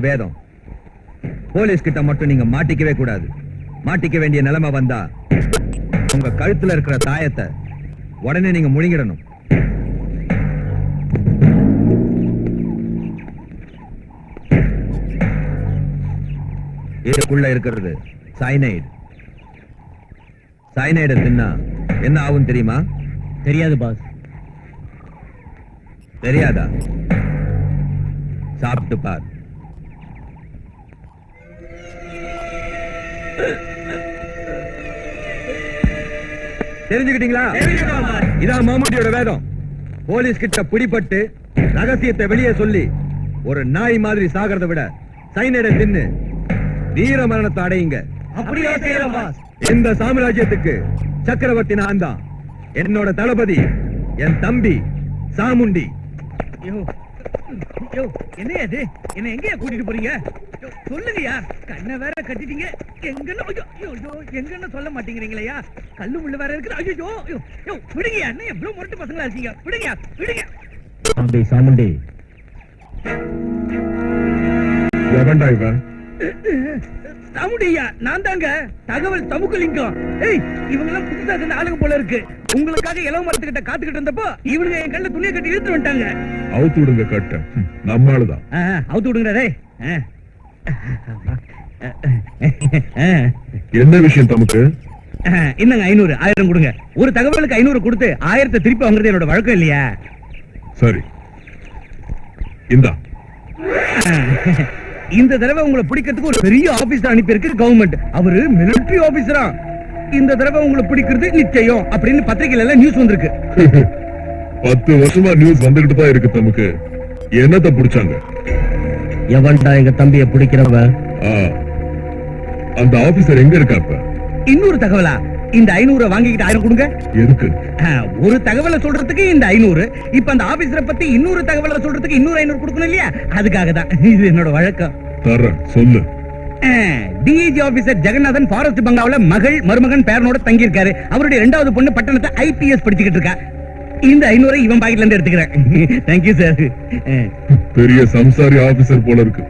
வேதம். போலீஸ் கிட்ட மட்டும் நீங்க மாட்டிக்கவே கூடாது. மாட்டிக்க வேண்டிய நிலைமை வந்தா உங்க கழுத்துல இருக்கிற தாயத்தை உடனே நீங்க முழுங்கிடணும். இதுக்குள்ள இருக்கிறது சைனைடு. சைனைடு தின்னா என்ன ஆகும் தெரியுமா? தெரியாது பாஸ். தெரியாதா? சாப்பிட்டு பார். தெரிஞ்சுக்கிட்டீங்களா? இதான் மாமுட்டியோட வேதம். போலீஸ் கிட்ட பிடிபட்டு ரகசியத்தை வெளியே சொல்லி ஒரு நாய் மாதிரி சாகிறத விட சைனைடை தின்னு வீர மரணத்தை அடையுங்க. அப்படியே செய்யலாம் பாஸ். இந்த சாம்ராஜ்யத்துக்கு சக்கரவர்த்தி நான் தான். என்னோட தளபதி என் தம்பி சாமுண்டி. என்ன அது? என்ன எங்கயா கூட்டிட்டு போறீங்க? சொல்லுங்கயா. கண்ணை வேற கட்டிட்டீங்க. எங்கன்னு சொல்ல மாட்டேங்கிறீங்களா? கல்லு முள்ளு வேற இருக்கு. ஐயோ விடுங்க. என்ன எவ்வளவு முரட்டு பசங்களா இருக்கீங்க? விடுங்க விடுங்க. சாமுண்டி எவன்டா இவன்? சாமுண்டியா நான் தாங்க. தகவல் தமுக்கலிங்கம். இவங்க புதுசா இருந்த ஆளுங்க போல இருக்கு. உங்களுக்காக இளவு மரத்துக்கிட்ட காத்துக்கிட்டு இருந்தப்போ இவங்க என் கண்ணில் துணியை கட்டி இழுத்து வந்துட்டாங்க. அவுத்து விடுங்க கட்ட. நம்மளுதான் அவுத்து விடுங்க. என்ன விஷயம் தமக்கு? இன்னங்க 500 1000 கொடுங்க. ஒரு தகவலுக்கு 500 கொடுத்து 1000 திருப்பி வாங்குறது என்னோட வழக்கம் இல்லையா? சரி இந்தா. இந்த தடவை உங்களை பிடிக்கிறதுக்கு ஒரு பெரிய ஆபீசர் அனுப்பி இருக்கு கவர்மெண்ட். அவரு மிலிட்டரி ஆபீசரா. இந்த தடவை உங்களை பிடிக்கிறது நிச்சயம் அப்படின்னு பத்திரிகையில எல்லாம் நியூஸ் வந்திருக்கு. 10 வருஷமா நியூஸ் வந்துகிட்டு தான் இருக்கு தமக்கு. என்னத்த பிடிச்சாங்க? எவன்டா எங்க தம்பிய பிடிக்கிறவன்? அந்த ஆபீசர் எங்க இருக்காப்ப? இன்னொரு தகவலா? இந்த 500 வாங்கிக்கிட்டு 1000 கொடுங்க. எதுக்கு? ஒரு தகவலை சொல்றதுக்கு இந்த 500. இப்ப அந்த ஆபீசரை பத்தி இன்னொரு தகவலை சொல்றதுக்கு இன்னொரு 500 கொடுக்கணும் இல்லையா? அதுக்காக தான். இது என்னோட வழக்கம். தர சொல்லு. டிஐஜி ஆபீசர் ஜெகநாதன் ஃபாரஸ்ட் பங்களாவுல மகள் மருமகன் பேரனோட தங்கி இருக்காரு. அவருடைய 2வது பொண்ணு பட்டணத்தை IPS படிச்சுக்கிட்டு இருக்கா. இந்த 500 இவன் பாக்கெட்ல இருந்து எடுத்துக்கிறேன். Thank you sir. பெரிய சம்சாரி ஆபீசர் போல இருக்கு.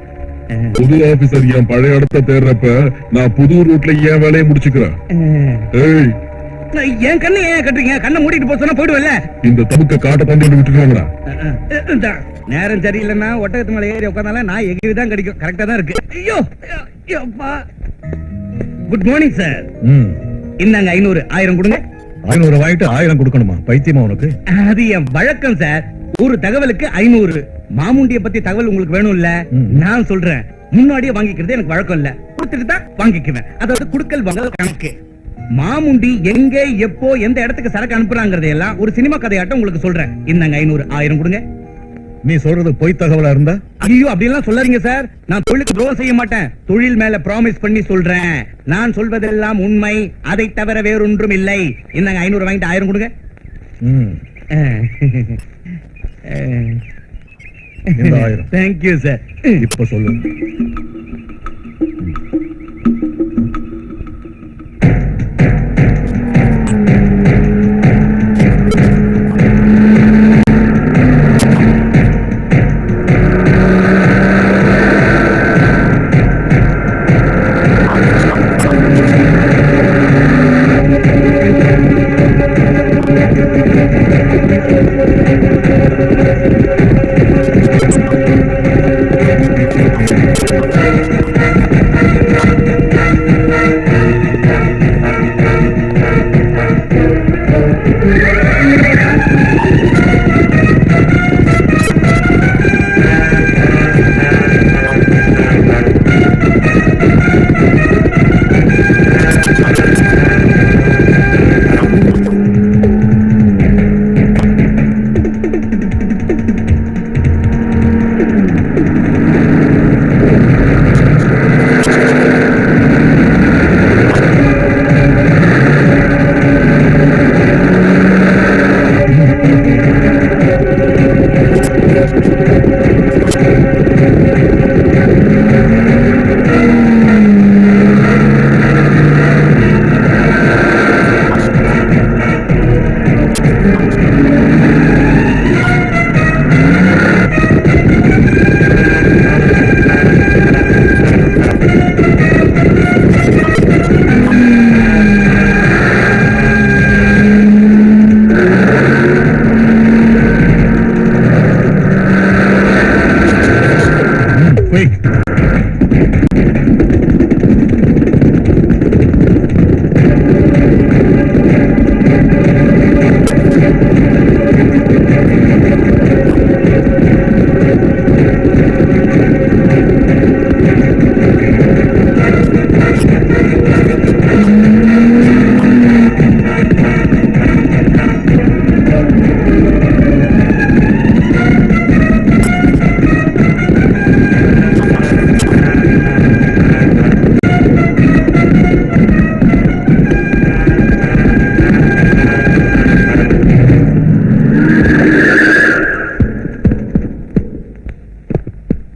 புது ஆபீசர் என் பழைய இடத்த தேர்றப்ப நான் புது ரூட்ல ஏன் வேலையை முடிச்சுக்கிறேன். என் கண்ணை ஏன் கட்டுறீங்க? கண்ணை மூடிட்டு போக சொன்னா போயிடுவல்ல. இந்த தமுக்க காட்ட தண்டி விட்டுருக்காங்கடா. நேரம் சரியில்லைன்னா ஒட்டகத்து மேல ஏறி உட்கார்ந்தாலும் நான் எகிரிதான் கிடைக்கும். கரெக்டா தான் இருக்கு. ஐயோ குட் மார்னிங் சார். இந்தாங்க 500 1000 கொடுங்க. 500 வாங்கிட்டு 1000 கொடுக்கணுமா? பைத்தியமா உனக்கு? அது என் வழக்கம் சார். ஒரு தகவலுக்கு 500. மாமுண்டிய பத்தி தகவல் உங்களுக்கு வேணும் இல்ல? நான் சொல்றேன். முன்னாடியே வாங்கிக்கிறது எனக்கு வழக்கம் இல்ல. கொடுத்துட்டு தான் வாங்கிக்குவேன். அதாவது குடுக்கல் வாங்கல் கணக்கு. மாமுண்டி எங்க எப்போ எந்த இடத்துக்கு சரக்கு அனுப்புறாங்கறதை எல்லாம் ஒரு சினிமா கதையாட்டம் உங்களுக்கு சொல்றேன். இந்தாங்க 500 1000 கொடுங்க. நீ சொல்றது பொய் தகவலா இருந்தா? ஐயோ அப்படி எல்லாம் சொல்லாதீங்க சார். நான் தொழிலுக்கு துரோகம் செய்ய மாட்டேன். தொழில் மேல ப்ராமிஸ் பண்ணி சொல்றேன். நான் சொல்வதெல்லாம் உண்மை. அதை தவிர வேறொன்றும் இல்லை. இந்தாங்க 500 வாங்கிட்டு 1000 கொடுங்க. இந்த 1000. Thank you sir. இப்ப சொல்லு.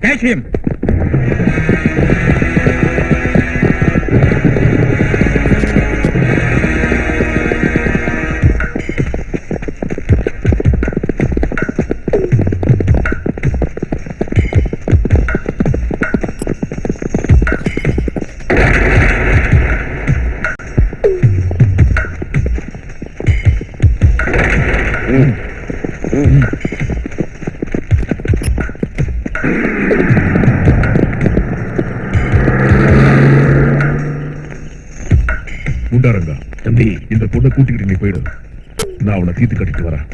Catch him. முண்டாரங்கா, தம்பி. இந்த பொண்ணை கூட்டிக்கிட்டு நீ போயிடு. நான் அவனை தீர்த்து கட்டிட்டு வரேன்.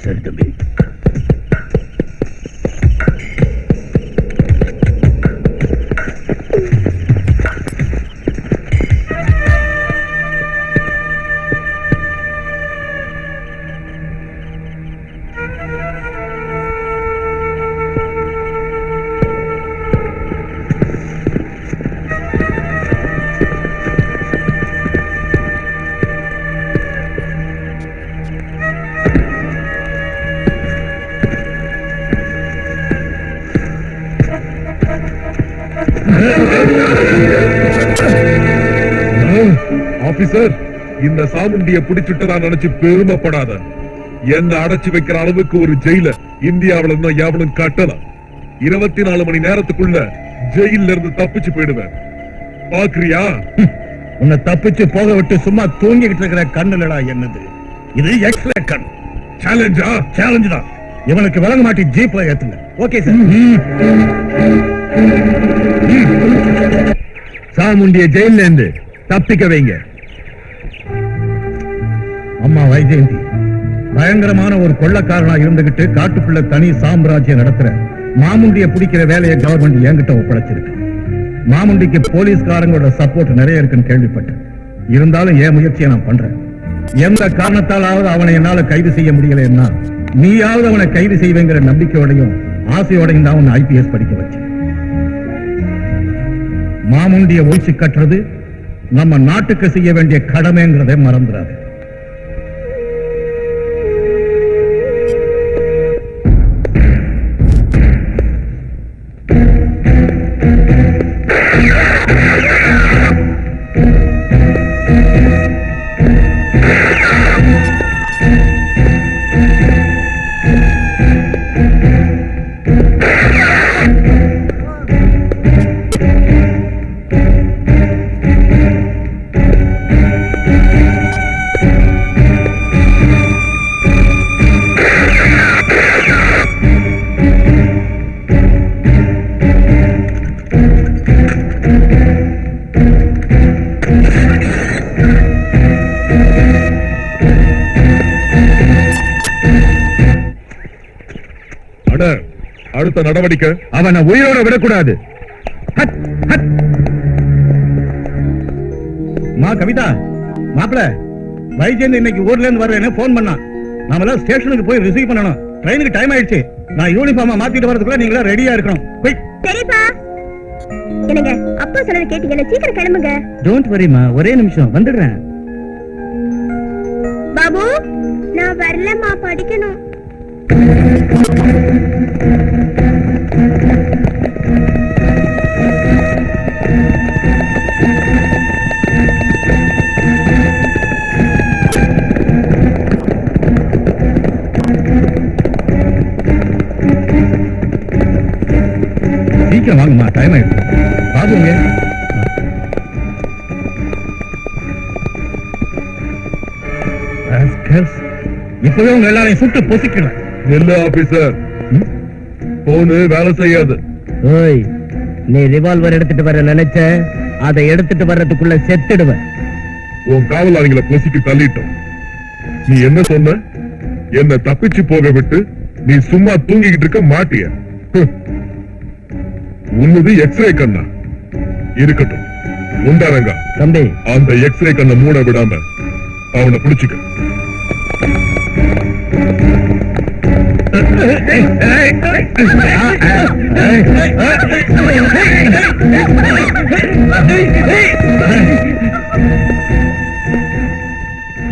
சரி தம்பி. ஆபீசர், இந்த சாமுண்டிய பிடிச்சிட்டதா நினைச்சு பெருமைப்படாத. என்ன அடைச்சு வைக்கிற அளவுக்கு ஒரு ஜெயில இந்தியாவில இன்னும் எவனும் கட்டல. 24 மணி நேரத்துக்குள்ள ஜெயில இருந்து தப்பிச்சு போயிடுவேன். பாக்குறியா? உன்னை தப்பிச்சு போக விட்டு சும்மா தூங்கிக்கிட்டு இருக்கிற கண்ணுலடா என்னது இது? எக்ஸ்ரே கண். சேலஞ்சா? சேலஞ்சு தான். இவனுக்கு விளங்க மாட்டி ஜீப்ல ஏத்துங்க. Okay sir. சாமுண்டிய ஜெயில இருந்து தப்பிக்க வைங்க. அம்மா வைஜெயந்தி பயங்கரமான ஒரு கொள்ளக்காரனா இருந்துகிட்டு காட்டுக்குள்ள தனி சாம்ராஜ்யம் நடத்துற மாமுண்டிய பிடிக்கிற வேலையை கவர்மெண்ட் என்கிட்ட ஒப்படைச்சிருக்கு. மாமுண்டிக்கு போலீஸ்காரங்களோட சப்போர்ட் நிறைய இருக்குன்னு கேள்விப்பட்டேன். இருந்தாலும் என் முயற்சியை நான் பண்றேன். எந்த காரணத்தாலாவது அவனை என்னால கைது செய்ய முடியலன்னா நீயாவது அவனை கைது செய்வேங்கிற நம்பிக்கையோடையும் ஆசையோடையும் தான் உன்னை IPS படிக்க வச்சேன். மாமுண்டிய ஒழிச்சு கட்டுறது நம்ம நாட்டுக்கு செய்ய வேண்டிய கடமைங்கிறதை மறந்துடாது. அடுத்த நடவடிக்கை அவனை உயிரோட விடக்கூடாது. மா கவிதா, மாப்பிள வைஜெயந்த் இன்னைக்கு ஊர்ல இருந்து வரேன்னு போன் பண்ணா. நாமெல்லாம் ஸ்டேஷனுக்கு போய் ரிசீவ் பண்ணணும். ட்ரெயினுக்கு டைம் ஆயிடுச்சு. நான் யூனிஃபார்மா மாத்திட்டு வரதுக்குள்ள நீங்களா ரெடியா இருக்கணும். போய். சரிப்பா. என்னங்க அப்பா சொன்னது கேட்டீங்கல்ல, சீக்கிரம் கிளம்புங்க. டோன்ட் வரிமா, ஒரே நிமிஷம் வந்துடுறேன். பாபு, நான் வரலம்மா, படிக்கணும். சீக்கிரம் வாங்கம்மா, டைம் ஆயிடுச்சு. பாபுங்க இப்பவே உங்க எல்லாரையும் சுட்டு பொசிக்கிறேன். இல்ல ஆபீசர், போனு வேலை செய்யாது. ஓய், நீ ரிவால்வர் எடுத்துட்டு வர நினைச்ச, அதை எடுத்துட்டு வர்றதுக்குள்ள செத்துடுவ. உன் காவலாளிகளை பொசிக்கு தள்ளிட்டோம். நீ என்ன சொன்ன? என்ன தப்பிச்சு போக விட்டு நீ சும்மா தூங்கிக்கிட்டு இருக்க மாட்டிய? உன்னது எக்ஸ்ரே கண்ணா இருக்கட்டும். உண்டாரங்க தம்பி, அந்த எக்ஸ்ரே கண்ணை மூட விடாம அவனை பிடிச்சுக்க.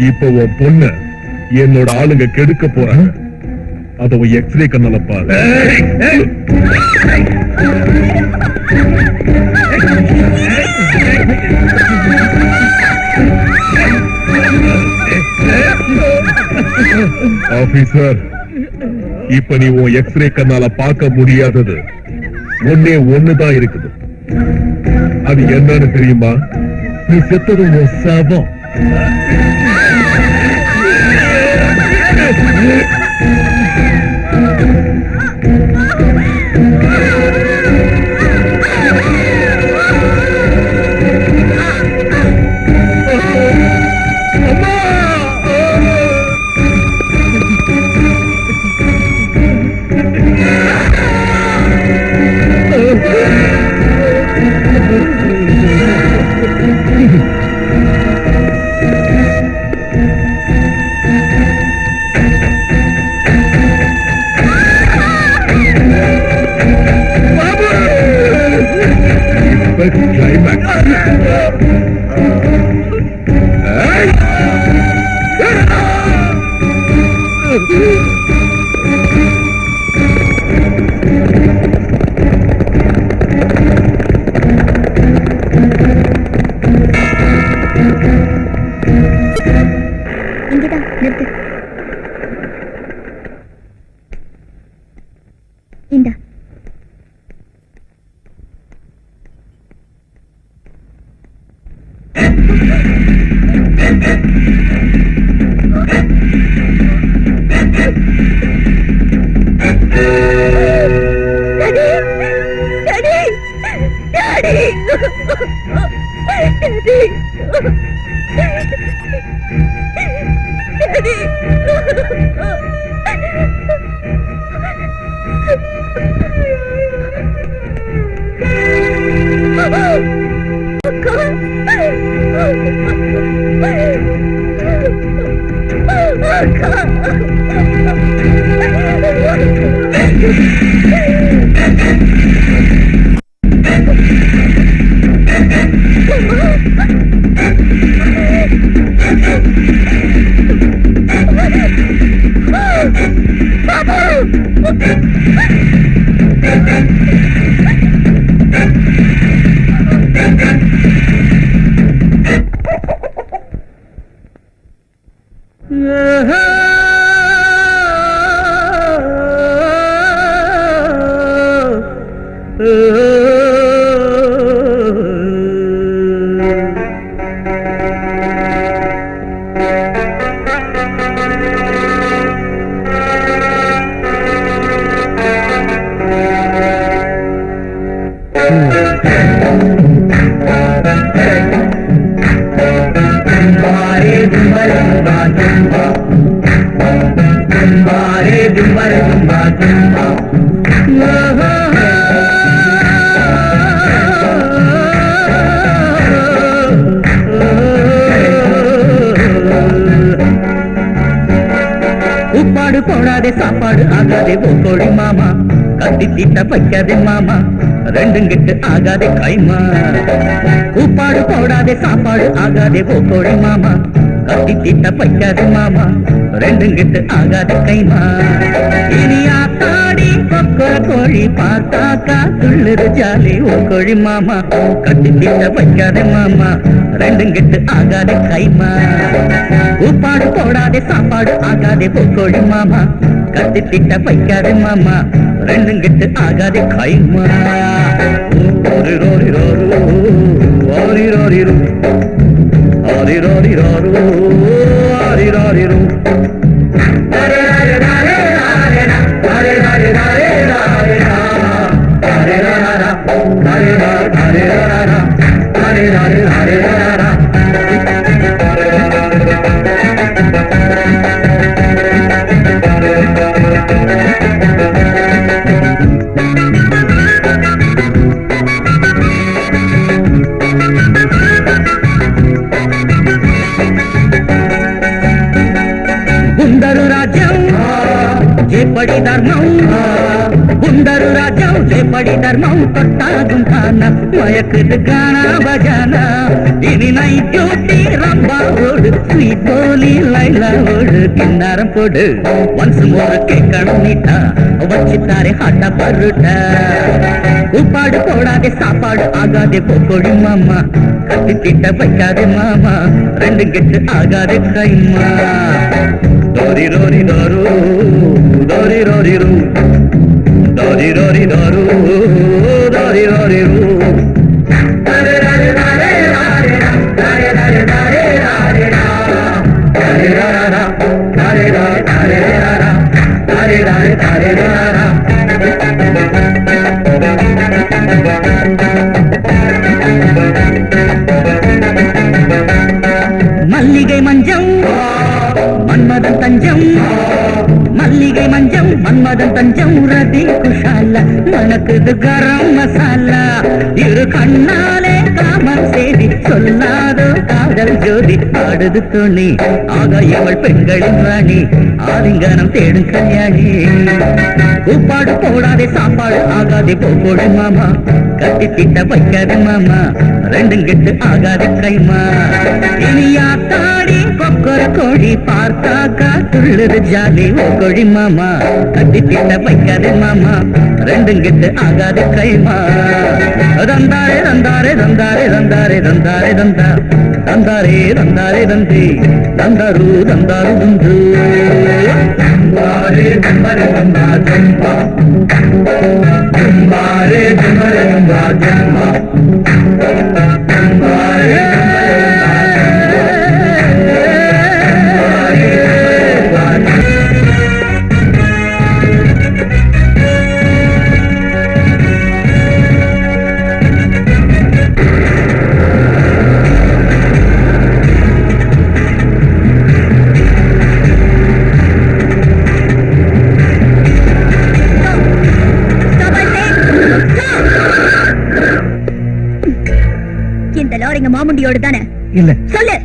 இப்ப உன் பொண்ண என்னோட ஆளுங்க கெடுக்க போறாங்க. அத உன் எக்ஸ்ரே கண்ணால பாரு. ஆபீசர், இப்ப நீ உன் எக்ஸ்ரே கண்ணால பார்க்க முடியாதது ஒன்னே ஒண்ணுதான் இருக்குது. அது என்னன்னு தெரியுமா? நீ செத்தது உன் சாபம். இங்கதான் நிறுத்து. இந்தா. உப்பாடு போடாதே சாப்பாடு ஆகாதே போக்கோழி மாமா, கட்டி தீட்ட வைக்காதே மாமா, ரெண்டும் கெட்டு ஆகாதே கைமா. உப்பாடு போடாதே சாப்பாடு ஆகாதே போக்கோழி மாமா, கட்டி தீட்ட வைக்காதே மாமா, ரெண்டும் கெட்டு ஆகாதே கைமா. இனி ஆத்தாடி கொக்கர கோழி பார்த்தாக்கா துள்ளுது ஜாலி ஓ கோழி மாமா, கட்டி தீட்ட வைக்காதே மாமா, ரெண்டும் கெட்டு ஆகாதே கைமா. உப்பாடு போடாதே சாப்பாடு ஆகாதே போக்கோழி மாமா, கட்டி திட்ட வைக்காதே மாமா, ரெண்டும் கெட்டு ஆகாதே கைமா. ஓரி ரோரி ரோரு ஓரி ரோரி ரூ ஓரி ரோரி ரோரு ஓரி ரோரி ரூ. Hare ఉందరు రాజ్యం చేపడి ధర్మం ఉందరు రాజ్యం చేపడి ధర్మం కొట్టాగుంటాన మయకుడు గానా భజన ఇది నై బ్యూటీ రంబాவோடு ஸ்வீட் போலி லைலாவோடு கிண்ணாரம் போடு ஒன்ஸ் மோர் கேட்கணும் நீட்டா வச்சுட்டாரே ஹாட்டா பருட்டா உப்பாடு போடாதே சாப்பாடு ஆகாதே போக்கோடி மாமா கட்டி திட்ட வைக்காதே மாமா ரெண்டு கெட்டு ஆகாதே கைமா டோரி ரோரி டோரு டோரி ரோரி ரூ டோரி ரோரி டோரு டோரி ரோரி ரூ மல்லிகை மஞ்சம் மன்மதன் தஞ்சம் மல்லிகை மஞ்சம் மன்மதன் தஞ்சம் ரதி குஷால மணக்குது கரம் மசாலா இரு கண்ணாலே காமம் செய்தி சொல்லாதோ காதல் ஜோதி ஆடுது துணி ஆக இவள் பெண்களின் ராணி ஆலிங்கனம் தேடும் கல்யாணி உப்பாடு போடாதே சாப்பாடு ஆகாதே போடு மாமா கட்டி திட்ட வைக்காதே மாமா ரெண்டும் கெட்டு ஆகாதே கைமா இனியா தாடி கொக்கர கோழி பார்த்தாக்கா துள்ளுது ஜாலி ஓ கோழி மாமா கட்டி திட்ட வைக்காதே மாமா ரெண்டும் கெட்டு ஆகாதே கைமா தந்தாரே தந்தாரே தந்தாரே தந்தாரே தந்தாரே தந்தா தந்தாரே தந்தாரே தந்தி தந்தாரு தந்தாரு தந்து தந்தாரே தந்தாரே தந்தா ஜம்பா தந்தாரே தந்தாரே தந்தா ஜம்பா தந்தாரே இந்த லாரிங்க மாமுண்டியோடு தானே? இல்ல சொல்லு.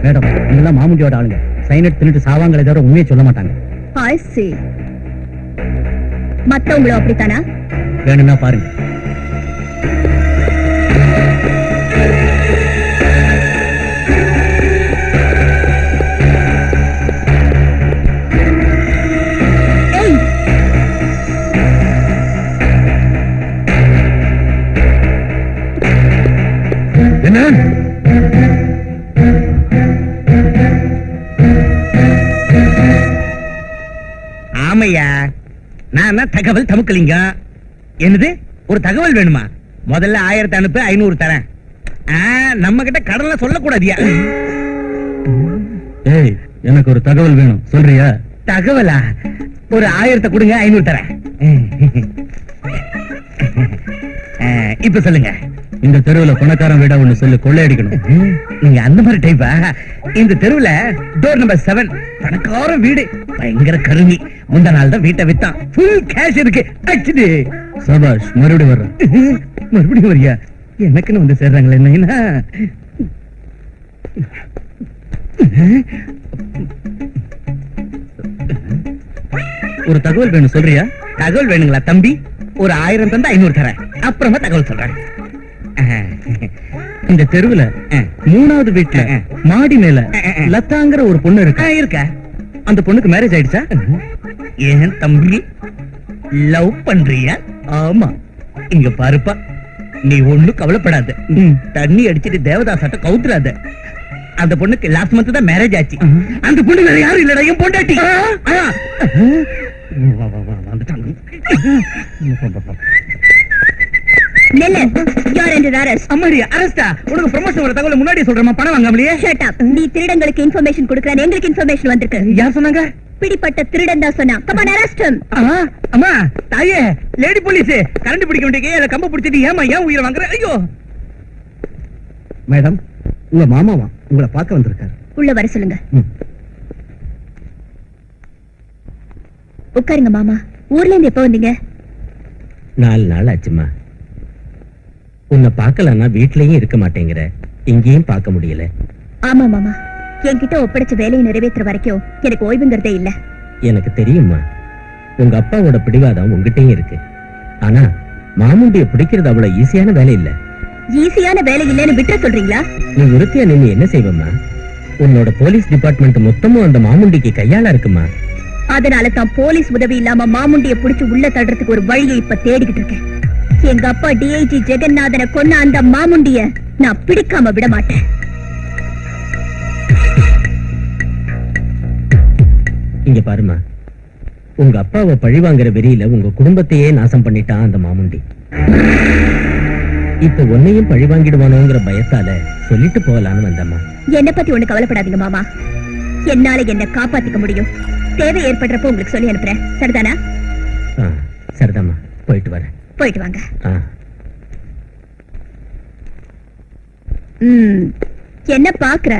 மேடம் இதெல்லாம் மாமுண்டியோட ஆளுங்க சைனட் தின்னுட்டு சாவாங்களே தவிர உண்மையை சொல்ல மாட்டாங்க. I see. மத்தவங்களும் அப்படித்தானா? வேணும்னா பாருங்க. ஆமையா நான் தகவல் தமுக்கலிங்க. என்னது ஒரு தகவல் வேணுமா? முதல்ல 1000 அனுப்பு 500 தரேன். நம்ம கிட்ட கடன்ல சொல்லக்கூடாதியா? ஏய் எனக்கு ஒரு தகவல் வேணும் சொல்றியா? தகவலா? ஒரு 1000 கொடுங்க 500 தரேன். இப்ப சொல்லுங்க. இந்த தெருவுல பணக்காரன் வீடா ஒண்ணு சொல்லு, கொள்ளையடிக்கணும். நீங்க அந்த மாதிரி டைப்பா? இந்த தெருவுல டோர் நம்பர் 7 பணக்கார வீடு, பயங்கர கருமி. முந்த நாள் தான் வீட்டை வித்தான், ஃபுல் கேஷ் இருக்கு. அச்சுது சபாஷ், மறுபடியும் வர்றேன். மறுபடியும் வரியா? எனக்குன்னு வந்து சேர்றாங்களே என்ன? ஒரு தகவல் வேணும் சொல்றியா? தகவல் வேணுங்களா தம்பி? ஒரு 1000 தந்தா 500 தரேன். அப்புறமா தகவல் சொல்றேன். இந்த தெருவுல 3வது வீட்டுல மாடி மேல லதாங்கிற ஒரு பொண்ணு இருக்க. அந்த பொண்ணுக்கு மேரேஜ் ஆயிடுச்சா? ஏன் தம்பி லவ் பண்றியா? ஆமா. இங்க பாருப்பா, நீ ஒண்ணு கவலைப்படாத. தண்ணி அடிச்சிட்டு தேவதாசாட்ட கவுத்துறாத. அந்த பொண்ணுக்கு லாஸ்ட் மந்த் தான் மேரேஜ் ஆச்சு. அந்த பொண்ணு வேற யாரும் இல்லடா, என் பொண்டாட்டி. அரெஸ்டா? உனக்கு ப்ரமோஷன் வர தகவல் முன்னாடியே சொல்றேன், பணம் வாங்காமலையே. Shut up. நீ திருடங்களுக்கு இன்ஃபர்மேஷன் கொடுக்கற, எங்களுக்கு இன்ஃபர்மேஷன் வந்திருக்கு. யார் சொன்னாங்க? பிடிப்பட்ட திருடன் தான் சொன்னா. Come on, arrest him. அம்மா தாயே, லேடி போலீஸ் கரண்ட் பிடிக்க வேண்டிய ஏல கம்ப பிடிச்சிட்டு ஏமா ஏன் உயிரை வாங்குற? ஐயோ மேடம், உங்க மாமாவா உங்களை பார்க்க வந்திருக்காரு. உள்ள வர சொல்லுங்க. உட்காருங்க மாமா. ஊர்ல இருந்து எப்ப வந்தீங்க? 4 நாள் ஆச்சுமா. உன்னை பார்க்கலன்னா வீட்லயும் இருக்க மாட்டேங்கிற, இங்கேயும் பார்க்க முடியல. ஆமா மாமா, என்கிட்ட ஒப்படைச்ச வேலையை நிறைவேற்றுற வரைக்கும் எனக்கு ஓய்வுங்கிறதே இல்ல. எனக்கு தெரியுமா, உங்க அப்பாவோட பிடிவாதம் உங்ககிட்டயும் இருக்கு. ஆனா மாமுண்டிய பிடிக்கிறது அவ்வளவு ஈஸியான வேலை இல்ல. ஈஸியான வேலை இல்லைன்னு விட்டு சொல்றீங்களா? நீ ஒருத்தியா நின்னு என்ன செய்வம்மா? உன்னோட போலீஸ் டிபார்ட்மெண்ட் மொத்தமும் அந்த மாமுண்டிக்கு கையாள இருக்குமா? அதனால தான் போலீஸ் உதவி இல்லாம மாமுண்டிய புடிச்சு உள்ள தள்ளுறதுக்கு ஒரு வழியை இப்ப தேடிக்கிட்டு இருக்கேன். எங்க அப்பா டிஐஜி ஜெகநாதனை கொன்ன அந்த மாமுண்டிய நான் பிடிக்காம விட மாட்டேன். இங்க பாருமா, உங்க அப்பாவை பழி வாங்குற வெறியில உங்க குடும்பத்தையே நாசம் பண்ணிட்டான் அந்த மாமுண்டி. இப்ப உன்னையும் பழி வாங்கிடுவானோங்கிற பயத்தால சொல்லிட்டு போகலான்னு வந்தம்மா. என்ன பத்தி ஒண்ணு கவலைப்படாதீங்க மாமா, என்னால என்ன காப்பாத்திக்க முடியும். தேவை ஏற்படுறப்ப உங்களுக்கு சொல்லி அனுப்புறேன். சரிதானா? சரிதாம்மா, போயிட்டு வரேன். போயிட்டு வாங்க. ஆ. என்ன பாக்குற?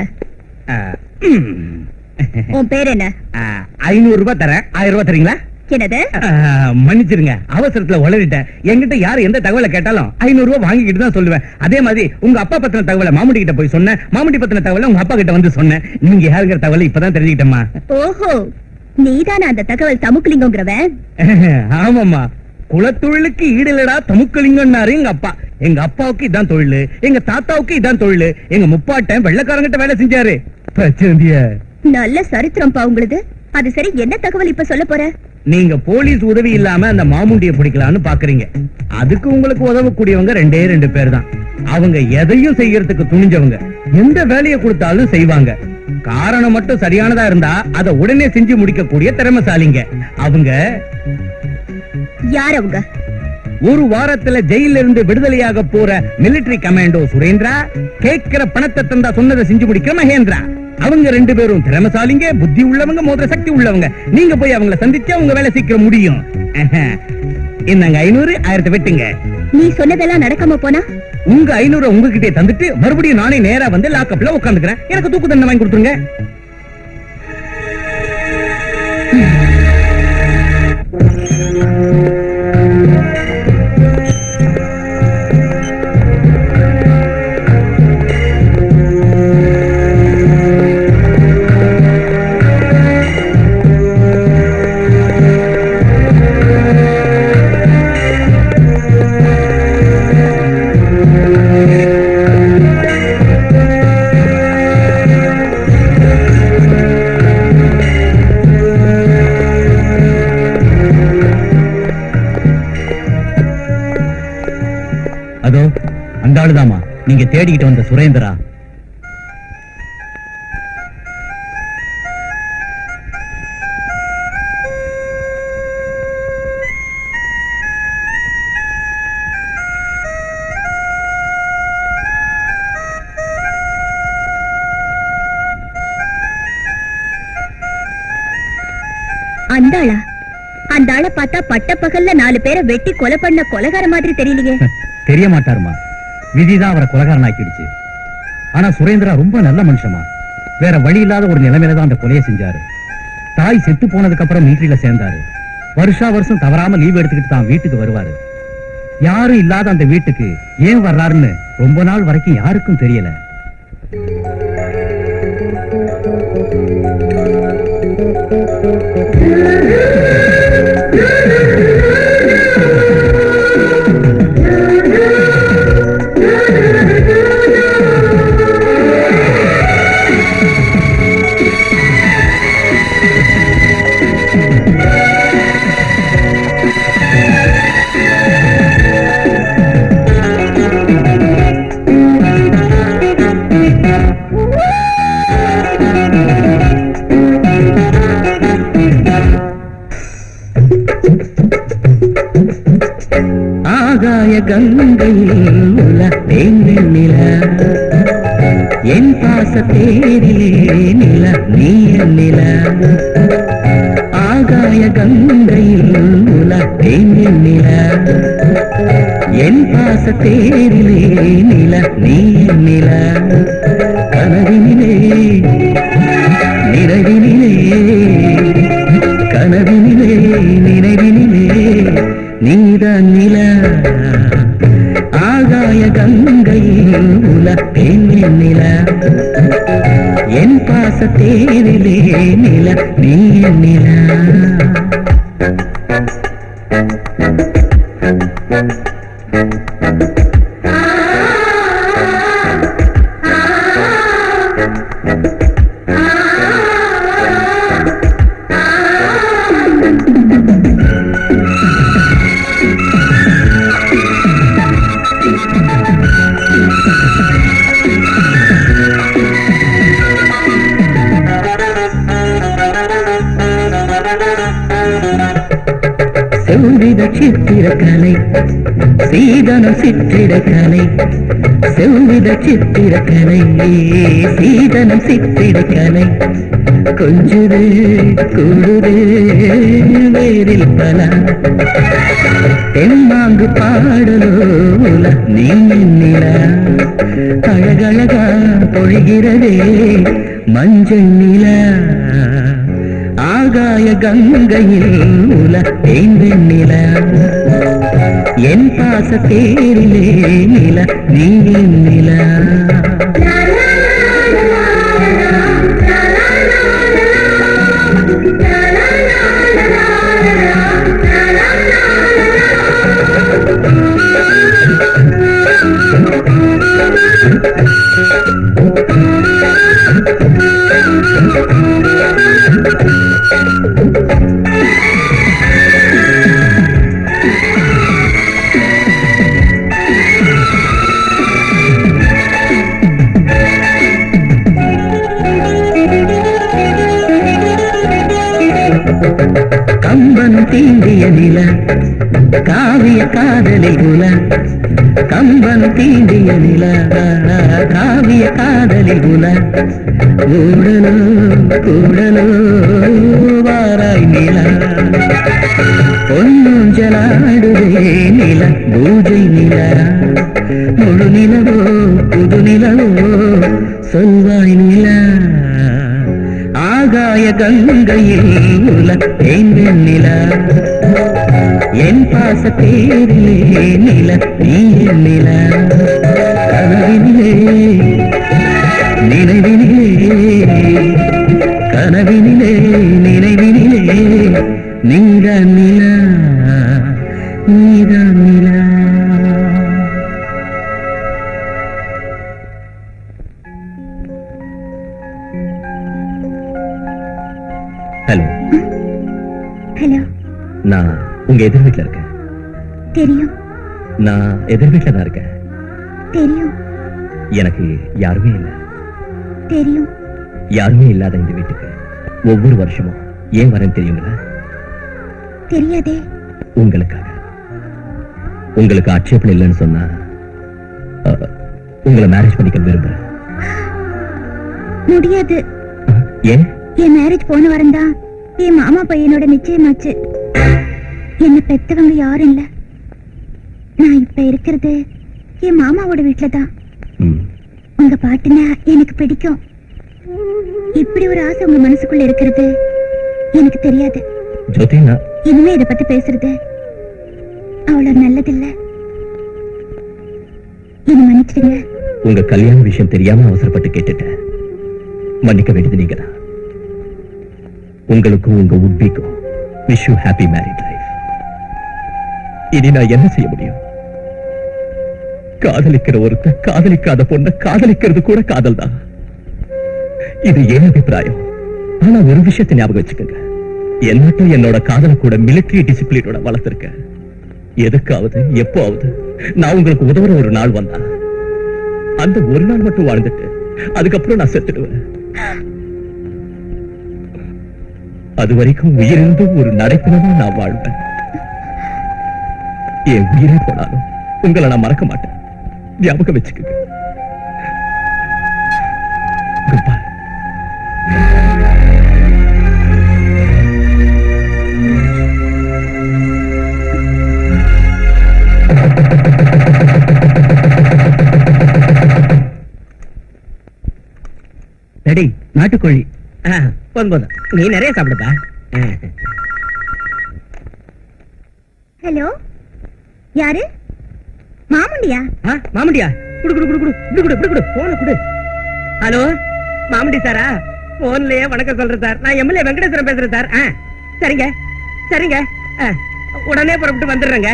உன் பேர் என்ன? 500 ரூபாய் தரேன், 1000 ரூபாய் தரீங்களா? என்னது? மன்னிச்சிருங்க, அவசரத்துல உளறிட்டேன். என்கிட்ட யாரு எந்த தகவலை கேட்டாலும் 500 ரூபாய் வாங்கிக்கிட்டு தான் சொல்லுவேன். அதே மாதிரி உங்க அப்பா பத்தின தகவலை மாமுடி கிட்ட போய் சொன்னேன், மாமுடி பத்தின தகவலை உங்க அப்பா கிட்ட வந்து சொன்னேன். நீங்க யாருங்கிற தகவலை இப்பதான் தெரிஞ்சுக்கிட்டேமா. ஓஹோ, நீதான அந்த தகவல் தமுக்குலிங்கங்கிறவன்? ஆமாமா, குலத்தொழிலுக்கு ஈடுலடா தமுக்கலிங்கன்னாரு எங்க அப்பா. எங்க அப்பாவுக்கு இதான் தொழில், எங்க தாத்தாவுக்கு இதான் தொழில். எங்க முப்பாட்டன் வெள்ளக்காரங்கிட்ட வேலை செஞ்சாரு. நல்ல சரித்திரம் பா உங்களுது. அது சரி, என்ன தகவல் இப்ப சொல்ல போற? நீங்க போலீஸ் உதவி இல்லாம அந்த மாமுண்டிய பிடிக்கலான்னு பாக்குறீங்க. அதுக்கு உங்களுக்கு உதவக்கூடியவங்க 2 பேர் தான். அவங்க எதையும் செய்யறதுக்கு துணிஞ்சவங்க, எந்த வேலையை கொடுத்தாலும் செய்வாங்க. காரணம் மட்டும் சரியானதா இருந்தா அதை உடனே செஞ்சு முடிக்கக்கூடிய திறமைசாலிங்க அவங்க. யார் அவங்க? ஒரு வாரத்துல ஜெயில இருந்து விடுதலையாக போற மிலிட்டரி கமாண்டோ சுரேந்திரா, கேட்கிற பணத்தை தந்தா சொன்னதை செஞ்சு முடிக்கிற மகேந்திரா. அவங்க 2 பேரும் திறமைசாலிங்க, புத்தி உள்ளவங்க, மோதிர சக்தி உள்ளவங்க. நீங்க போய் அவங்கள சந்திச்சா உங்க வேலை சீக்கிரம் முடியும். என்னங்க 500, 1000 வெட்டுங்க. நீ சொன்னதெல்லாம் நடக்காம போனா உங்க 500 உங்ககிட்டே தந்துட்டு மறுபடியும் நானே நேரா வந்து லாக்அப்ல உட்காந்துக்கிறேன். எனக்கு தூக்கு தண்டனை வாங்கி கொடுத்துருங்க. அதோ அந்த ஆளுதாமா நீங்க தேடிக்கிட்டு வந்த சுரேந்திரா. அந்த ஆளா? அந்த ஆளை பார்த்தா பட்ட பகல்ல 4 பேரை வெட்டி கொலை பண்ண கொலைகார மாதிரி தெரியலையே. தெரிய மாட்டாருமா, விதிதான் அவரை கொலைகாரன் ஆக்கிடுச்சு. ஆனா சுரேந்திரா ரொம்ப நல்ல மனுஷமா. வேற வழி இல்லாத ஒரு நிலைமையில தான் அந்த கொலையை செஞ்சாரு. தாய் செத்து போனதுக்கு அப்புறம் மிலிட்டரியில சேர்ந்தாரு. வருஷா வருஷம் தவறாம லீவ் எடுத்துக்கிட்டு தான் வீட்டுக்கு வருவாரு. யாரும் இல்லாத அந்த வீட்டுக்கு ஏன் வர்றாருன்னு ரொம்ப நாள் வரைக்கும் யாருக்கும் தெரியல. ஆகாய கங்கையில் உள்ள தேனில என் பாச தேரிலே நில நீய நில. ஆகாய கங்கையில் உள்ள தேனில என் பாச தேரிலே நில நீய நில. கனவினிலே நினைவினிலே, கனவினிலே நினைவினிலே நீதான் நிலா ஆகாய கங்கையில் உலப்பேன் நிலா என் பாச தேரிலே நிலா நீ நிலா செவ்வித சித்திரக்கலை சீதனம் சிற்றிடக்கலை செவ்வித சித்திரக்கலை சீதனம் சிற்றிடக்கலை கொஞ்சுது கூடுது வேரில் பல தென்மாங்கு பாடலோல நீ நில அழகழகா பொழிகிறதே மஞ்சள் நில ஆகாய கங்கையில் உலகேன் நில என் பாச தேரிலே நில நீ நில கம்பனும் தீண்டிய நில காவிய காதலில் குல கம்பனும் தீண்டிய நில காவிய காதலில் குல கூடலோ கூடலோ வாராய் நில பொன்னூஞ்சலாடுதே நில பூஜை நில முழு நிலவோ புது நிலவோ சொல்வாய் நில ஆகாய கங்கையில் உலகேன் நில என் பாச தேரிலே நில நீ நில கனவினிலே நினைவினிலே கனவினிலே நினைவினிலே நீதான் நில நீதான் நில ஹலோ ஹலோ நான் உங்க எதிர் வீட்டுல இருக்கேன் தெரியும் நான் எதிர் வீட்டுல தான் இருக்கேன் தெரியும் எனக்கு யாருமே இல்ல தெரியும் யாருமே இல்லாத இந்த வீட்டுக்கு ஒவ்வொரு வருஷமும் ஏன் வரேன் தெரியுங்களா தெரியாதே உங்களுக்காக உங்களுக்கு ஆட்சேபணம் இல்லைன்னு சொன்னா உங்களை மேரேஜ் பண்ணிக்க விரும்புறேன் முடியாது ஏன் என் மேரேஜ் போன வாரம் தான் என் மாமா பையனோட நிச்சயமாச்சு என்ன பெத்தவங்க யாரும் இல்ல நான் இப்ப இருக்கிறது என் மாமாவோட வீட்டுல தான் ம், உங்க பாட்டுனா எனக்கு பிடிக்கும் இப்படி ஒரு ஆசை உங்க மனசுக்குள்ள இருக்கிறது எனக்கு தெரியாது ஜோதி நான் இனிமே இத பத்தி பேசுறது அவ்வளவு நல்லதில்ல என்ன மன்னிச்சிடுங்க உங்க கல்யாண விஷயம் தெரியாம அவசரப்பட்டு கேட்டுட்டேன் மன்னிக்க வேண்டியது நீங்கதான் உங்களுக்கும் உங்க உட்பிக்கும் wish you happy married life இனி நான் என்ன செய்ய முடியும் காதலிக்கிற ஒருத்தர் காதலிக்காத பொண்ண காதலிக்கிறது கூட காதல் தான் இது என் அபிப்பிராயம் ஆனா ஒரு விஷயத்தை ஞாபகம் வச்சுக்கோங்க என்னட்டும் என்னோட காதலை கூட மிலிட்டரி டிசிப்ளினோட வளர்த்திருக்கேன் எதுக்காவது எப்போவது நான் உங்களுக்கு உதவுற ஒரு நாள் வந்தா அந்த ஒரு நாள் மட்டும் வாழ்ந்துட்டு அதுக்கப்புறம் நான் செத்துடுவேன் அது வரைக்கும் உயிரிழந்தும் ஒரு நடைப்பினமா நான் வாழ்வேன் என் உயிரே போனாலும் உங்களை நான் மறக்க மாட்டேன் ஞாபகம் வச்சுக்கோங்க Goodbye. ரெடி நாட்டுக்கோழி போதும் நீ நிறைய சாப்பிடுப்பா ஹலோ யாரு? மாமுண்டியா? மாமுண்டியா? குடு குடு குடு குடு இப்படி குடு இப்படி குடு போன குடு. ஹலோ மாமுண்டி சாரா? போன்லயே வணக்கம் சொல்றேன் சார். நான் எம்எல்ஏ வெங்கடேஸ்வரன் பேசுறேன் சார். சரிங்க சரிங்க, உடனே புறப்பட்டு வந்துடுறேங்க.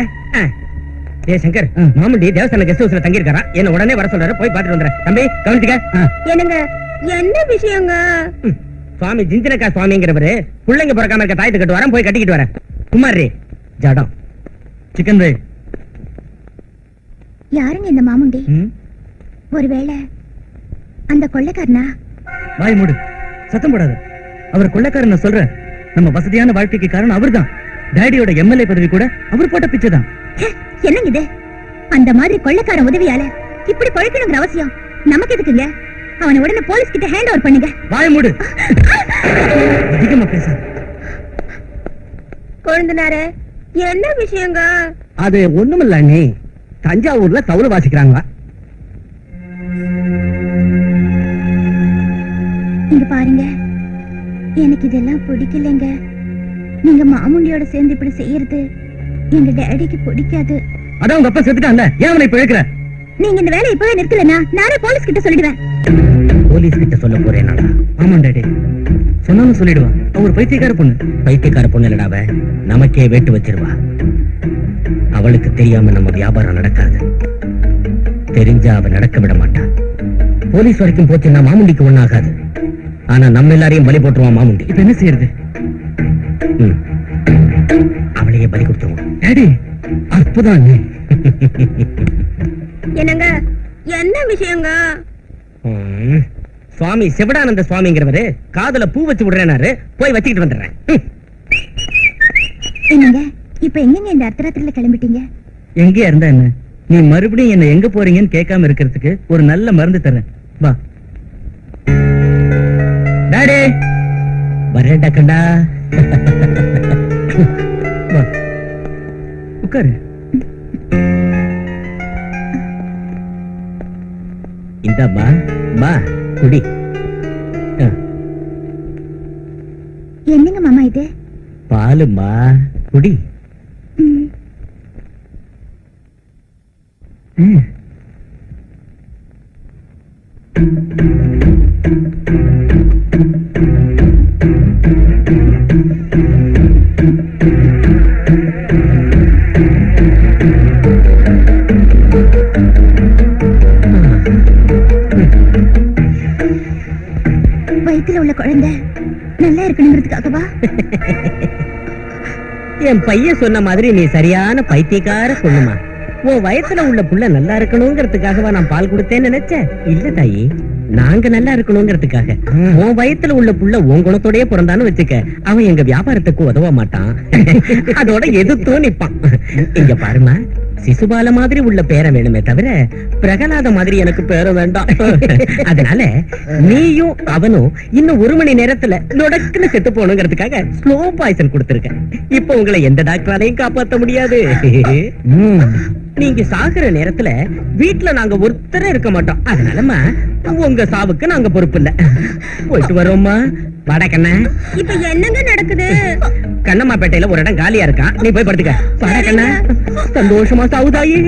ஏ சங்கர், மாமுண்டி தேவஸ்தான கெஸ்ட் ஹவுஸ்ல தங்கி இருக்காரா, என்ன உடனே வர சொல்றாரு, போய் பாத்துட்டு வந்துடுறேன். தம்பி கவனிச்சுக்க. என்னங்க என்ன விஷயங்க? சுவாமி ஜிஞ்சனக்கா சுவாமிங்கிறவரு பிள்ளைங்க பிறக்காம இருக்க தாயத்து கட்டு வரேன், போய் கட்டிக்கிட்டு வரேன். குமாரி ஜடம் சிக்கன் ரை. யாருங்க இந்த மாமுண்டி? ஒருவேளை அந்த கொள்ளைக்காரனா? வாய் மூடு, சத்தம் போடாத. அவர் கொள்ளைக்காரன் சொல்ற. நம்ம வசதியான வாழ்க்கைக்கு காரணம் அவர்தான். டாடியோட எம்எல்ஏ பதவி கூட அவர் போட்ட பிச்சை தான். என்னங்க இது? அந்த மாதிரி கொள்ளைக்காரன் உதவியால இப்படி பழக்கணுங்கிற அவசியம் நமக்கு எதுக்குங்க? அவனை உடனே போலீஸ் கிட்ட ஹேண்ட் ஓவர் பண்ணுங்க. வாய் மூடு, அதிகமா பேச. கொழுந்தனாரே, என்ன விஷயங்க? அது ஒண்ணுமில்ல நீ. தஞ்சாவூர்ல தவுல வாசிக்கிறாங்க. இங்க பாருங்க, எனக்கு இதெல்லாம் பிடிக்கலங்க. நீங்க மாமுண்டியோட சேர்ந்து இப்படி செய்யறது எங்க டேடிக்கு பிடிக்காது. அதான் உங்க அப்பா செத்துட்டான்ல, ஏன் அவனை இப்ப இழுக்கிற? நீங்க இந்த வேலையை இப்பவே நிறுத்தலனா நானே போலீஸ் கிட்ட சொல்லிடுவேன். போலீஸ் கிட்ட சொல்ல போறேன்? ஆமா டாடி, சொன்னாலும் சொல்லிடுவா. அவர் பைத்தியக்கார பொண்ணு. பைத்தியக்கார பொண்ணு இல்லடாவ, நமக்கே வேட்டு வச்சிருவா. அவளுக்கு தெரியாம நம்ம வியாபாரம் நடக்காது. தெரிஞ்சா அவ நடக்க விட மாட்டா. போலீஸ் வரைக்கும் போச்சுன்னா மாமுண்டிக்கு ஒண்ணு ஆகாது. ஆனா நம்ம எல்லாரையும் பலி போட்டுருவான் மாமுண்டி. இப்ப என்ன செய்யறது? அவளையே பலி கொடுத்துருவோம். டாடி அப்பதான் என்னங்க என்ன விஷயங்க? சுவாமி சிவடானந்த சுவாமிங்கிறவரு காதுல பூ வச்சு விடுறேனாரு, போய் வச்சுக்கிட்டு வந்துடுறேன். என்னங்க இப்ப எங்கங்க இந்த அர்த்தராத்திரில கிளம்பிட்டீங்க? எங்கே இருந்தா என்ன, நீ மறுபடியும் என்ன எங்க போறீங்கன்னு கேட்காம இருக்கிறதுக்கு ஒரு நல்ல மருந்து தரேன். வா டாடி, வரேன்டா கண்டா. வா உட்காரு. இந்தாம்மா, மா குடி. என்னங்க மாமா இது? பாலுமா, குடி. வயித்துல உள்ள குழந்தை நல்லா இருக்கணுங்கிறதுக்காகவா? என் பையன் சொன்ன மாதிரி நீ சரியான பைத்தியக்கார பொண்ணுமா. உன் வயசுல உள்ள புள்ள நல்லா இருக்கணுங்கிறதுக்காகவா நான் பால் கொடுத்தேன்னு நினைச்சேன்? இல்ல தாயி, நாங்க நல்லா இருக்கணுங்கிறதுக்காக. உன் வயசுல உள்ள புள்ள உன் குணத்தோடய பிறந்தான்னு வச்சுக்க, அவன் எங்க வியாபாரத்துக்கு உதவ மாட்டான். அதோட எதிர்த்தும் நிப்பான். இங்க பாருமா, சிசுபால மாதிரி உள்ள பேரை வேணுமே தவிர பிரகலாத மாதிரி எனக்கு பேரை வேண்டாம். அதனால நீயும் அவனும் இன்னும் 1 மணி நேரத்துல நொடக்குன்னு செத்து போகணுங்கிறதுக்காக ஸ்லோ பாய்சன் கொடுத்திருக்க. இப்ப உங்களை எந்த டாக்டராலையும் காப்பாற்ற முடியாது. நீங்க சாகுற நேரத்துல வீட்டுல நாங்க ஒருத்தர இருக்க மாட்டோம். அதனாலமா உங்க சாவுக்கு நாங்க பொறுப்பு இல்ல. போயிட்டு வரோம்மா. வாடா கண்ணா. இப்ப என்னங்க நடக்குது? கண்ணம்மாப்பேட்டையில ஒரு இடம் காலியா இருக்கான், நீ போய் படுத்துக்க. வாடா கண்ணா. சந்தோஷமா சாவுதாயி.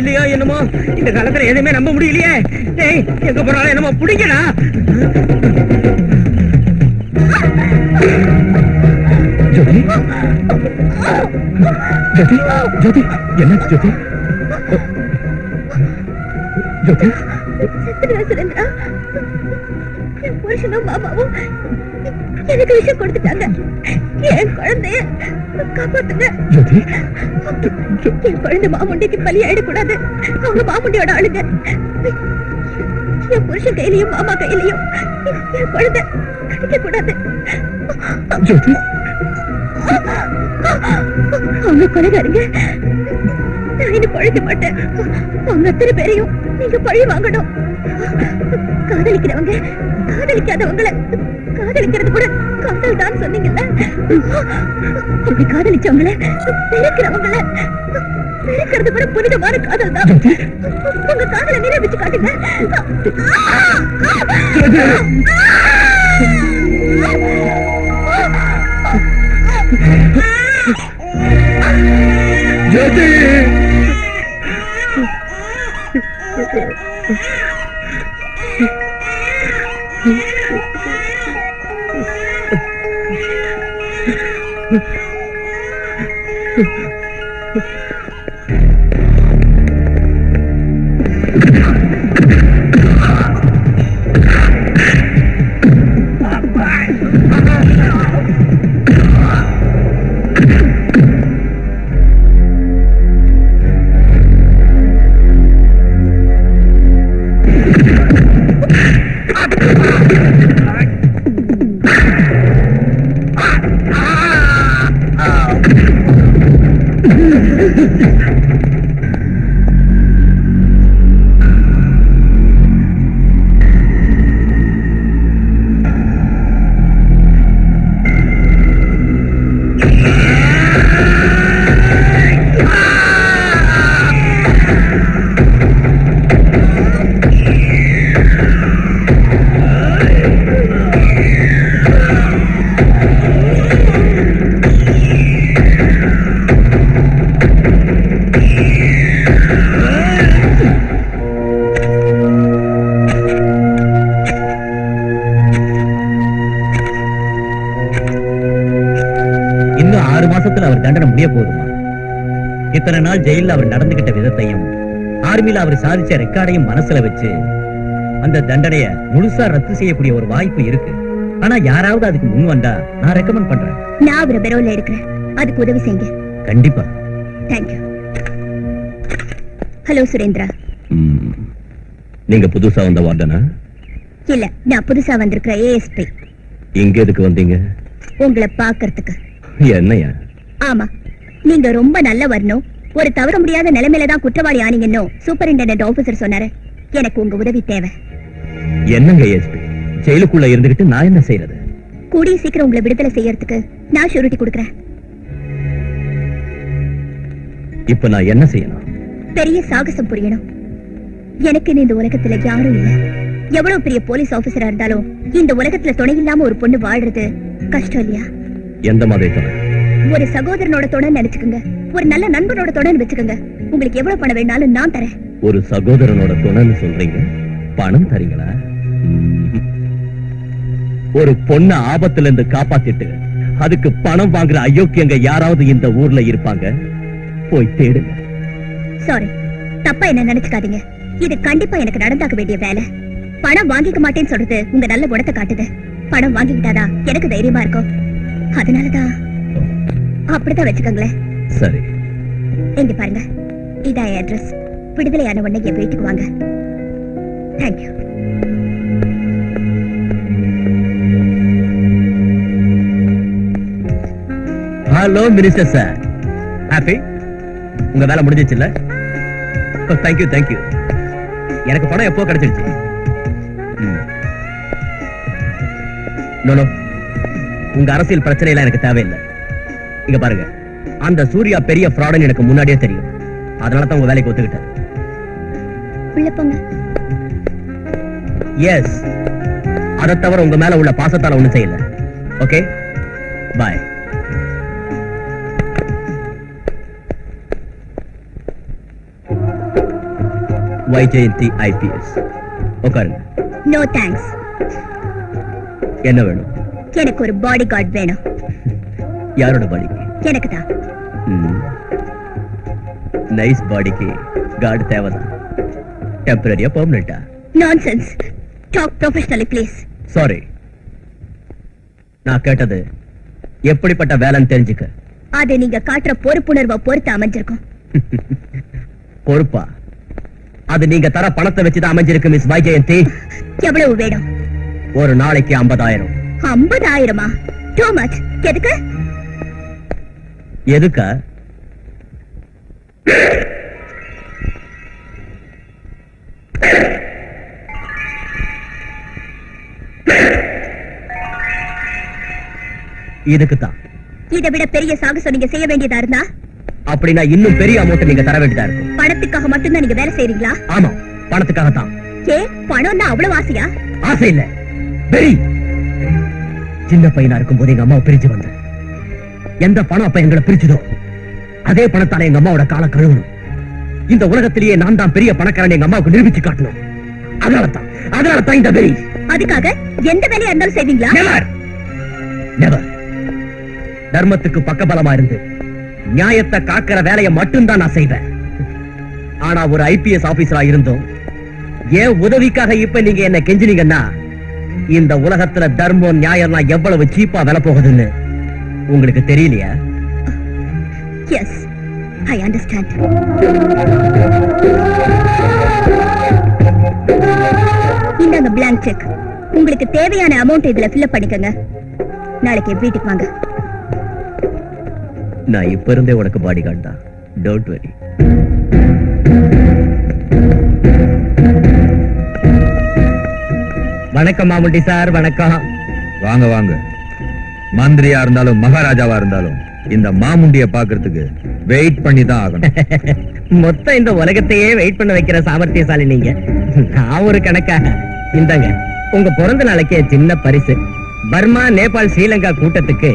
இல்லையா என்னமோ இந்த காலத்துல எதுவுமே நம்ப முடியலையே. டேய், எங்க போறாலும் என்னமோ பிடிக்கடா. ஜோதி ஜோதி ஜோதி என்னாச்சு ஜோதி? ஜோதி சுரேந்திரா, என் புருஷனும் மாமாவும் எனக்கு விஷயம் கொடுத்துட்டாங்க. என் குழந்தைய காப்பாத்துங்க. ஜோதி என் குழந்தை மாமுண்டிக்கு பலி ஆயிடக்கூடாது. அவங்க மாமுண்டியோட ஆளுங்க. என் புருஷன் கையிலையும் மாமா கையிலையும் என் குழந்தை கிடைக்க கூடாது. ஜோதி அவங்க கொலைகாரங்க. நான் இனி பழிக்க மாட்டேன். அவங்க அத்தனை பேரையும் நீங்க பழி வாங்கணும். காதலிக்கிறவங்க காதலிக்காதவங்கள காதலிக்கிறது கூட காதல் தான் சொன்னீங்கல்ல. அப்படி காதலிச்சவங்கள வெறுக்கிறவங்கள வெறுக்கிறது கூட புனிதமான காதல் தான். உங்க காதலை நிரூபிச்சு காட்டுங்க. ஜோதி அவர் தண்டனை முடிய போதுமா? இத்தனை நாள் ஜெயில அவர் நடந்துகிட்ட விதத்தையும் ஆர்மியில அவர் சாதிச்ச ரெக்கார்டையும் மனசுல வச்சு அந்த தண்டனைய முழுசா ரத்து செய்யக்கூடிய ஒரு வாய்ப்பு இருக்கு. ஆனா யாராவது அதுக்கு முன் வந்தா நான் ரெக்கமெண்ட் பண்றேன். நான் அவரை பெரோல இருக்கிறேன். அதுக்கு உதவி செய்யுங்க. கண்டிப்பா. தேங்க்யூ. ஹலோ சுரேந்திரா. நீங்க புதுசா வந்த வார்டனா? இல்ல, நான் புதுசா வந்திருக்கிற ஏஎஸ்பி. இங்க எதுக்கு வந்தீங்க? உங்களை பாக்குறதுக்கு. என்னையா? ஆமா, நீங்க ரொம்ப நல்ல வரணும், ஒரு தவற முடியாத நிலைமையில தான் குற்றவாளி ஆனீங்கன்னு சூப்பரிண்டெண்டன்ட் ஆபீசர் சொன்னாரு. எனக்கு உங்க உதவி தேவை. என்னங்க ஏஎஸ்பி, ஜெயிலுக்குள்ள இருந்துகிட்டு நான் என்ன செய்யறது? கூடிய சீக்கிரம் உங்களை விடுதலை செய்யறதுக்கு நான் ஷூரிட்டி கொடுக்கறேன். இப்ப நான் என்ன செய்யணும்? பெரிய சாகசம் புரியணும். எனக்கு இந்த உலகத்துல யாரும் இல்ல. எவ்வளவு பெரிய போலீஸ் ஆபீசரா இருந்தாலும் இந்த உலகத்துல துணை இல்லாம ஒரு பொண்ணு வாழ்றது கஷ்டம் இல்லையா? எந்த மாதிரி துணை? ஒரு சகோதரனோட துணை நினைச்சுக்கோங்க, ஒரு நல்ல நண்பனோட துணை வச்சுக்கோங்க. உங்களுக்கு எவ்வளவு பணம் வேணாலும் நான் தரேன். ஒரு சகோதரனோட துணைன்னு சொல்றீங்க, பணம் தரீங்களா? ஒரு பொண்ண ஆபத்துல இருந்து காப்பாத்திட்டு அதுக்கு பணம் வாங்குற அயோக்கியங்க யாராவது இந்த ஊர்ல இருப்பாங்க? போய் தேடுங்க. சாரி, தப்பா என்ன நினைச்சுக்காதீங்க. இது கண்டிப்பா எனக்கு நடந்தாக்க வேண்டிய வேலை. பணம் வாங்கிக்க மாட்டேன்னு சொல்றது உங்க நல்ல குணத்தை காட்டுது. பணம் வாங்கிக்கிட்டாதான் எனக்கு தைரியமா இருக்கும். அதனாலதான் அப்படிதான் வச்சுக்கோங்களேன். சரி, எங்க பாருங்க, இதான் அட்ரஸ். விடுதலையான உடனே என் வீட்டுக்கு வாங்க. Thank you. Hello minister sir, happy? உங்க வேலை முடிஞ்சிச்சுல்ல? Thank you thank you. எனக்கு பணம் எப்போ கிடைச்சிருச்சு. நோ, உங்க அரசியல் பிரச்சனை எல்லாம் எனக்கு தேவையில்லை. இங்க பாருங்க, அந்த சூர்யா பெரிய ஃப்ராடுன்னு எனக்கு முன்னாடியே தெரியும். அதனால தான் உங்க வேலைக்கு ஒத்துக்கிட்டேன். உள்ள போங்க. எஸ், அதை தவிர உங்க மேல உள்ள பாசத்தால ஒண்ணும் செய்யல. Okay, bye. வைஜெயந்தி ஐபிஎஸ். உட்காருங்க. No thanks. என்ன வேணும்? எனக்கு ஒரு பாடி கார்டு வேணும். யாரோட பாடிக்கு? எனக்கு தான். நைஸ் பாடிக்கு கார்டு தேவைதான். டெம்பரரியா பெர்மனண்டா? Nonsense. Talk professionally please. Sorry, நான் கேட்டது எப்படிப்பட்ட வேலைன்னு தெரிஞ்சுக்க. அது நீங்க காட்டுற பொறுப்புணர்வை பொறுத்து அமைஞ்சிருக்கும். பொறுப்பா? அது நீங்க தர பணத்தை வச்சுதான் அமைஞ்சிருக்கு மிஸ் வைஜெயந்தி. எவ்வளவு வேணும்? ஒரு நாளைக்கு 50,000. 50,000-மா? Too much. எதுக்கு? எதுக்கா? இதுக்குதான். இதை விட பெரிய சாகசம் நீங்க செய்ய வேண்டியதா இருந்தா? அப்படின்னா இன்னும் பெரிய அமௌண்ட் நீங்க தர வேண்டியதா இருக்கும். பணத்துக்காக மட்டும்தான் நீங்க வேலை செய்றீங்களா? ஆமா, பணத்துக்காகத்தான். ஏ, பணம்னா அவ்வளவு ஆசையா? ஆசை இல்ல, வெறி. சின்ன பையனா இருக்கும் போது எங்க அம்மாவை பிரிஞ்சு வந்தேன். எந்த பணம் அப்ப எங்களை பிரிச்சுதோ அதே பணத்தால எங்க அம்மாவோட காலை கழுவணும். இந்த உலகத்திலேயே நான் தான் பெரிய பணக்காரன் எங்க அம்மாவுக்கு நிரூபிச்சு காட்டணும். அதனாலதான் இந்த வெறி. அதுக்காக எந்த வேலையா இருந்தாலும் செய்வீங்களா? Never. தர்மத்துக்கு பக்கபலமா இருந்து நியாயத்தை காக்கிற வேலையை மட்டும்தான் நான் செய்வேன். ஆனா ஒரு ஐபிஎஸ் ஆபீசரா இருந்தோம் ஏன் உதவிக்காக இப்ப நீங்க என்ன கெஞ்சினீங்கன்னா, இந்த உலகத்துல தர்மம் நியாயம்லாம் எவ்வளவு சீப்பா விலை போகுதுன்னு உங்களுக்கு தெரியலையா? Yes, I understand. இந்தாங்க blank check. உங்களுக்கு தேவையான அமௌண்ட் இதுல fill up பண்ணிக்கங்க. நாளைக்கு வீட்டுக்கு வாங்க. நான் இப்ப இருந்தே உனக்கு பாடி கார்டு தான். Don't worry. வணக்கம் மாமுண்டி சார். வணக்கம். வாங்க வாங்க. மந்திரியா இருந்தாலும் மகாராஜாவா இருந்தாலும் இந்த மாமுண்டிய பாக்குறதுக்கு வெயிட் பண்ணி தான் ஆகணும். மொத்தம் இந்த உலகத்தையே வெயிட் பண்ண வைக்கிற சாமர்த்தியசாலி நீங்க. நான் ஒரு கணக்கா. இந்தாங்க உங்க பிறந்த நாளைக்கு சின்ன பரிசு. பர்மா, நேபாள், ஸ்ரீலங்கா கூட்டத்துக்கு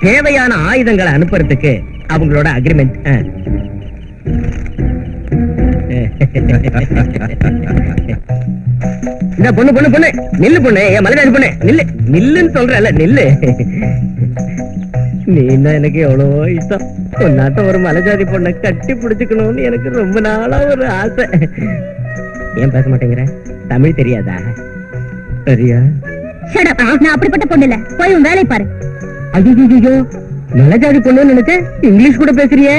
தேவையான ஆயுதங்களை அனுப்புறதுக்கு அவங்களோட அக்ரிமெண்ட். இந்த பொண்ணு பொண்ணு பொண்ணு நில்லு பொண்ணு, என் மலையாளி பொண்ணு நில்லு. நில்லுன்னு சொல்றல, நில்லு. நீ எனக்கு எவ்வளவோ இஷ்டம். உன்னாட்ட ஒரு மலைஜாதி பொண்ணை கட்டி பிடிச்சுக்கணும்னு எனக்கு ரொம்ப நாளா ஒரு ஆசை. ஏன் பேச மாட்டேங்கிற? தமிழ் தெரியாதா? சரியா? Shut up. நான் அப்படிப்பட்ட பொண்ணு இல்ல. போய் உன் வேலையை பாரு. ஐயோ, மலைஜாதி பொண்ணு நினைச்சேன். இங்கிலீஷ் கூட பேசுறியே.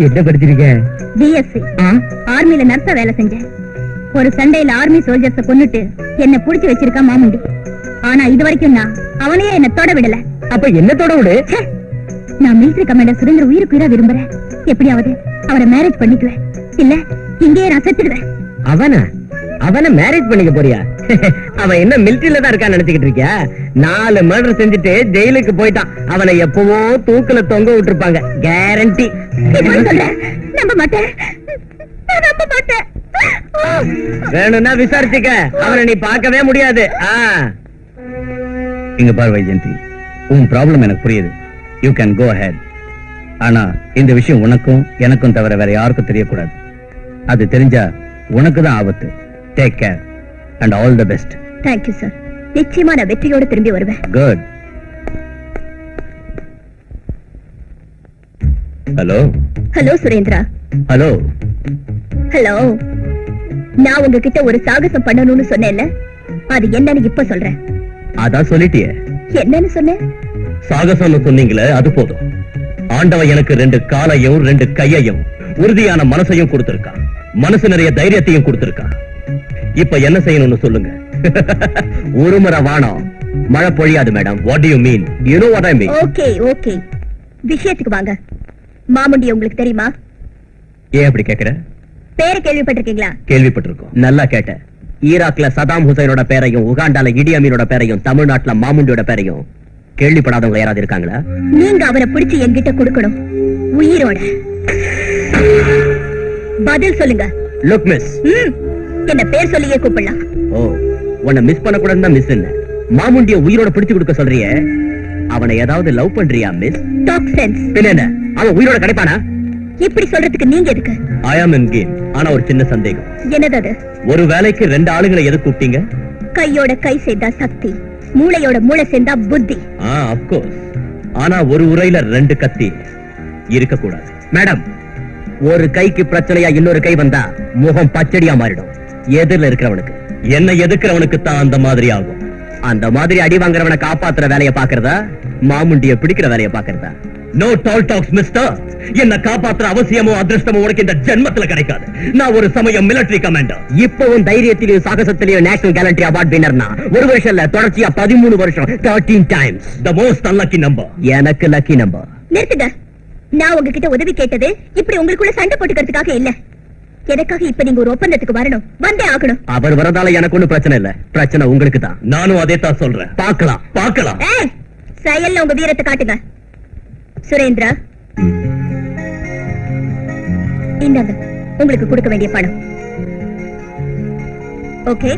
என்ன படிச்சிருக்க? BSc. ஆர்மில நர்ஸா வேலை செஞ்சேன். ஒரு சண்டையில ஆர்மி சோல்ஜர்ஸ கொன்னுட்டு என்ன புடிச்சு வச்சிருக்கா மாமுண்டி. ஆனா இது வரைக்கும் நான் அவனையே என்ன தொட விடல. அப்ப என்ன தொட விடு? நான் மிலிட்டரி கமாண்டர் சுரேந்திர உயிருக்கு உயிரா விரும்புறேன். எப்படியாவது அவரை மேரேஜ் பண்ணிக்குவேன். இல்ல இங்கேயே நான் செத்துடுவேன். அவனை மேரேஜ் பண்ணிக்க போறியா? அவன் என்ன மிலிட்டரியில தான் இருக்கான்னு நினைச்சுக்கிட்டு இருக்கியா? 4 மர்டர் செஞ்சுட்டு ஜெயிலுக்கு போயிட்டான். அவனை எப்பவோ தூக்குல தொங்க விட்டுருப்பாங்க. கேரண்டி. நம்ப மாட்டேன். நம்ப மாட்டேன். வேணும்னா விசாரிச்சுக்க. அவனை நீ பார்க்கவே முடியாது. இங்க பாரு வைஜெயந்தி, உன் ப்ராப்ளம் எனக்கு புரியுது. You can go ahead. ஆனா இந்த விஷயம் உனக்கும் எனக்கும் தவிர வேற யாருக்கும் தெரியக்கூடாது. அது தெரிஞ்சா உனக்கு தான் ஆபத்து. Take care and all the best. Thank you sir. நிச்சயமா நான் வெற்றியோடு திரும்பி வருவேன். Good. Hello. Hello Surendra. Hello. Hello. நான் உங்ககிட்ட ஒரு சாகசம் பண்ணணும்னு சொன்னேன்ல, அது என்னன்னு இப்ப சொல்றேன். அதான் சொல்லிட்டியே. என்னன்னு சொன்னேன்? சாகசம்னு சொன்னீங்களே, அது போதும். ஆண்டவன் எனக்கு 2 காலையும் 2 கையையும் உறுதியான மனசையும் கொடுத்திருக்கான். மனசு நிறைய தைரியத்தையும் கொடுத்திருக்கான். இப்ப என்ன செய்யணும்னு சொல்லுங்க. ஒரு முறை வானம் மழை பொழியாது madam. What do you mean? You know what I mean. Okay okay, விஷயத்துக்கு வாங்க. மாமுண்டி உங்களுக்கு தெரியுமா? ஏன் அப்படி கேக்குற? பேரை கேள்விப்பட்டிருக்கீங்களா? கேள்விப்பட்டிருக்கோம். நல்லா கேட்ட. ஈராக்ல சதாம் ஹுசைனோட பேரையும், உகாண்டால இடி அமீனோட பேரையும், தமிழ்நாட்டுல மாமுண்டியோட பேரையும் கேள்விப்படாதவங்க யாராவது இருக்காங்களா? நீங்க அவரை பிடிச்சு என்கிட்ட கொடுக்கணும், உயிரோட. பதில் சொல்லுங்க. லுக் மிஸ், என்ன பேர் சொல்லியே கூப்பிடலாம். ஓ, உன்னை மிஸ் பண்ண கூடாதுன்னு தான் மிஸ் இல்ல. மாமுண்டிய உயிரோட பிடிச்சு கொடுக்க சொல்றியே, அவனை ஏதாவது லவ் பண்றியா மிஸ்? Talk sense. என்ன அவன் உயிரோட கிடைப்பானா? இப்படி சொல்றதுக்கு நீங்க எதுக்கு? I am in game. ஆனா ஒரு சின்ன சந்தேகம். என்னது அது? ஒரு வேலைக்கு 2 ஆளுங்களை எது கூப்பிட்டீங்க? கையோட கை சேர்ந்தா சக்தி, மூளையோட மூளை சேர்ந்தா புத்தி. அப்கோர்ஸ். ஆனா ஒரு உரையில 2 கத்தி இருக்க கூடாது. மேடம், ஒரு கைக்கு பிரச்சனையா இன்னொரு கை வந்தா முகம் பச்சடியா மாறிடும். எதிரில இருக்கிறவனுக்கு, என்ன எதுக்குறவனுக்கு தான் அந்த மாதிரி ஆகும். அந்த மாதிரி அடி வாங்குறவனை காப்பாத்துற வேலையை பாக்குறதா, மாமுண்டிய பிடிக்கிற வேலையை பாக்குறதா? நோ டால் டாக்ஸ் மிஸ்டர். என்ன காப்பாத்துற அவசியமோ அதிர்ஷ்டமோ உனக்கு இந்த ஜென்மத்துல கிடைக்காது. நான் ஒரு சமயம் மிலிட்டரி கமாண்டர். இப்பவும் தைரியத்திலையும் சாகசத்திலையும் நேஷனல் கேலண்டரி அவார்ட் வின்னர்னா ஒரு வருஷம் இல்ல, தொடர்ச்சியா 13 வருஷம், 13 times. The most unlucky number. எனக்கு லக்கி நம்பர். நிறுத்துங்க. நான் உங்ககிட்ட உதவி கேட்டது இப்படி உங்களுக்குள்ள சண்டை போட்டுக்கிறதுக்காக இல்ல. எனக்காக இப்ப நீங்க ஒரு ஒப்பந்தத்துக்கு வரணும், வந்தே ஆகணும். அவர் வரதால எனக்கு ஒண்ணும் பிரச்சனை இல்ல, பிரச்சனை உங்களுக்கு தான். நானும் அதே தான் சொல்றேன். பார்க்கலாம். ஏய், செயல்ல உங்க வீரத்தை காட்டுங்க. சுரேந்திரா, இந்தாங்க உங்களுக்கு கொடுக்க வேண்டிய பணம். ஓகே?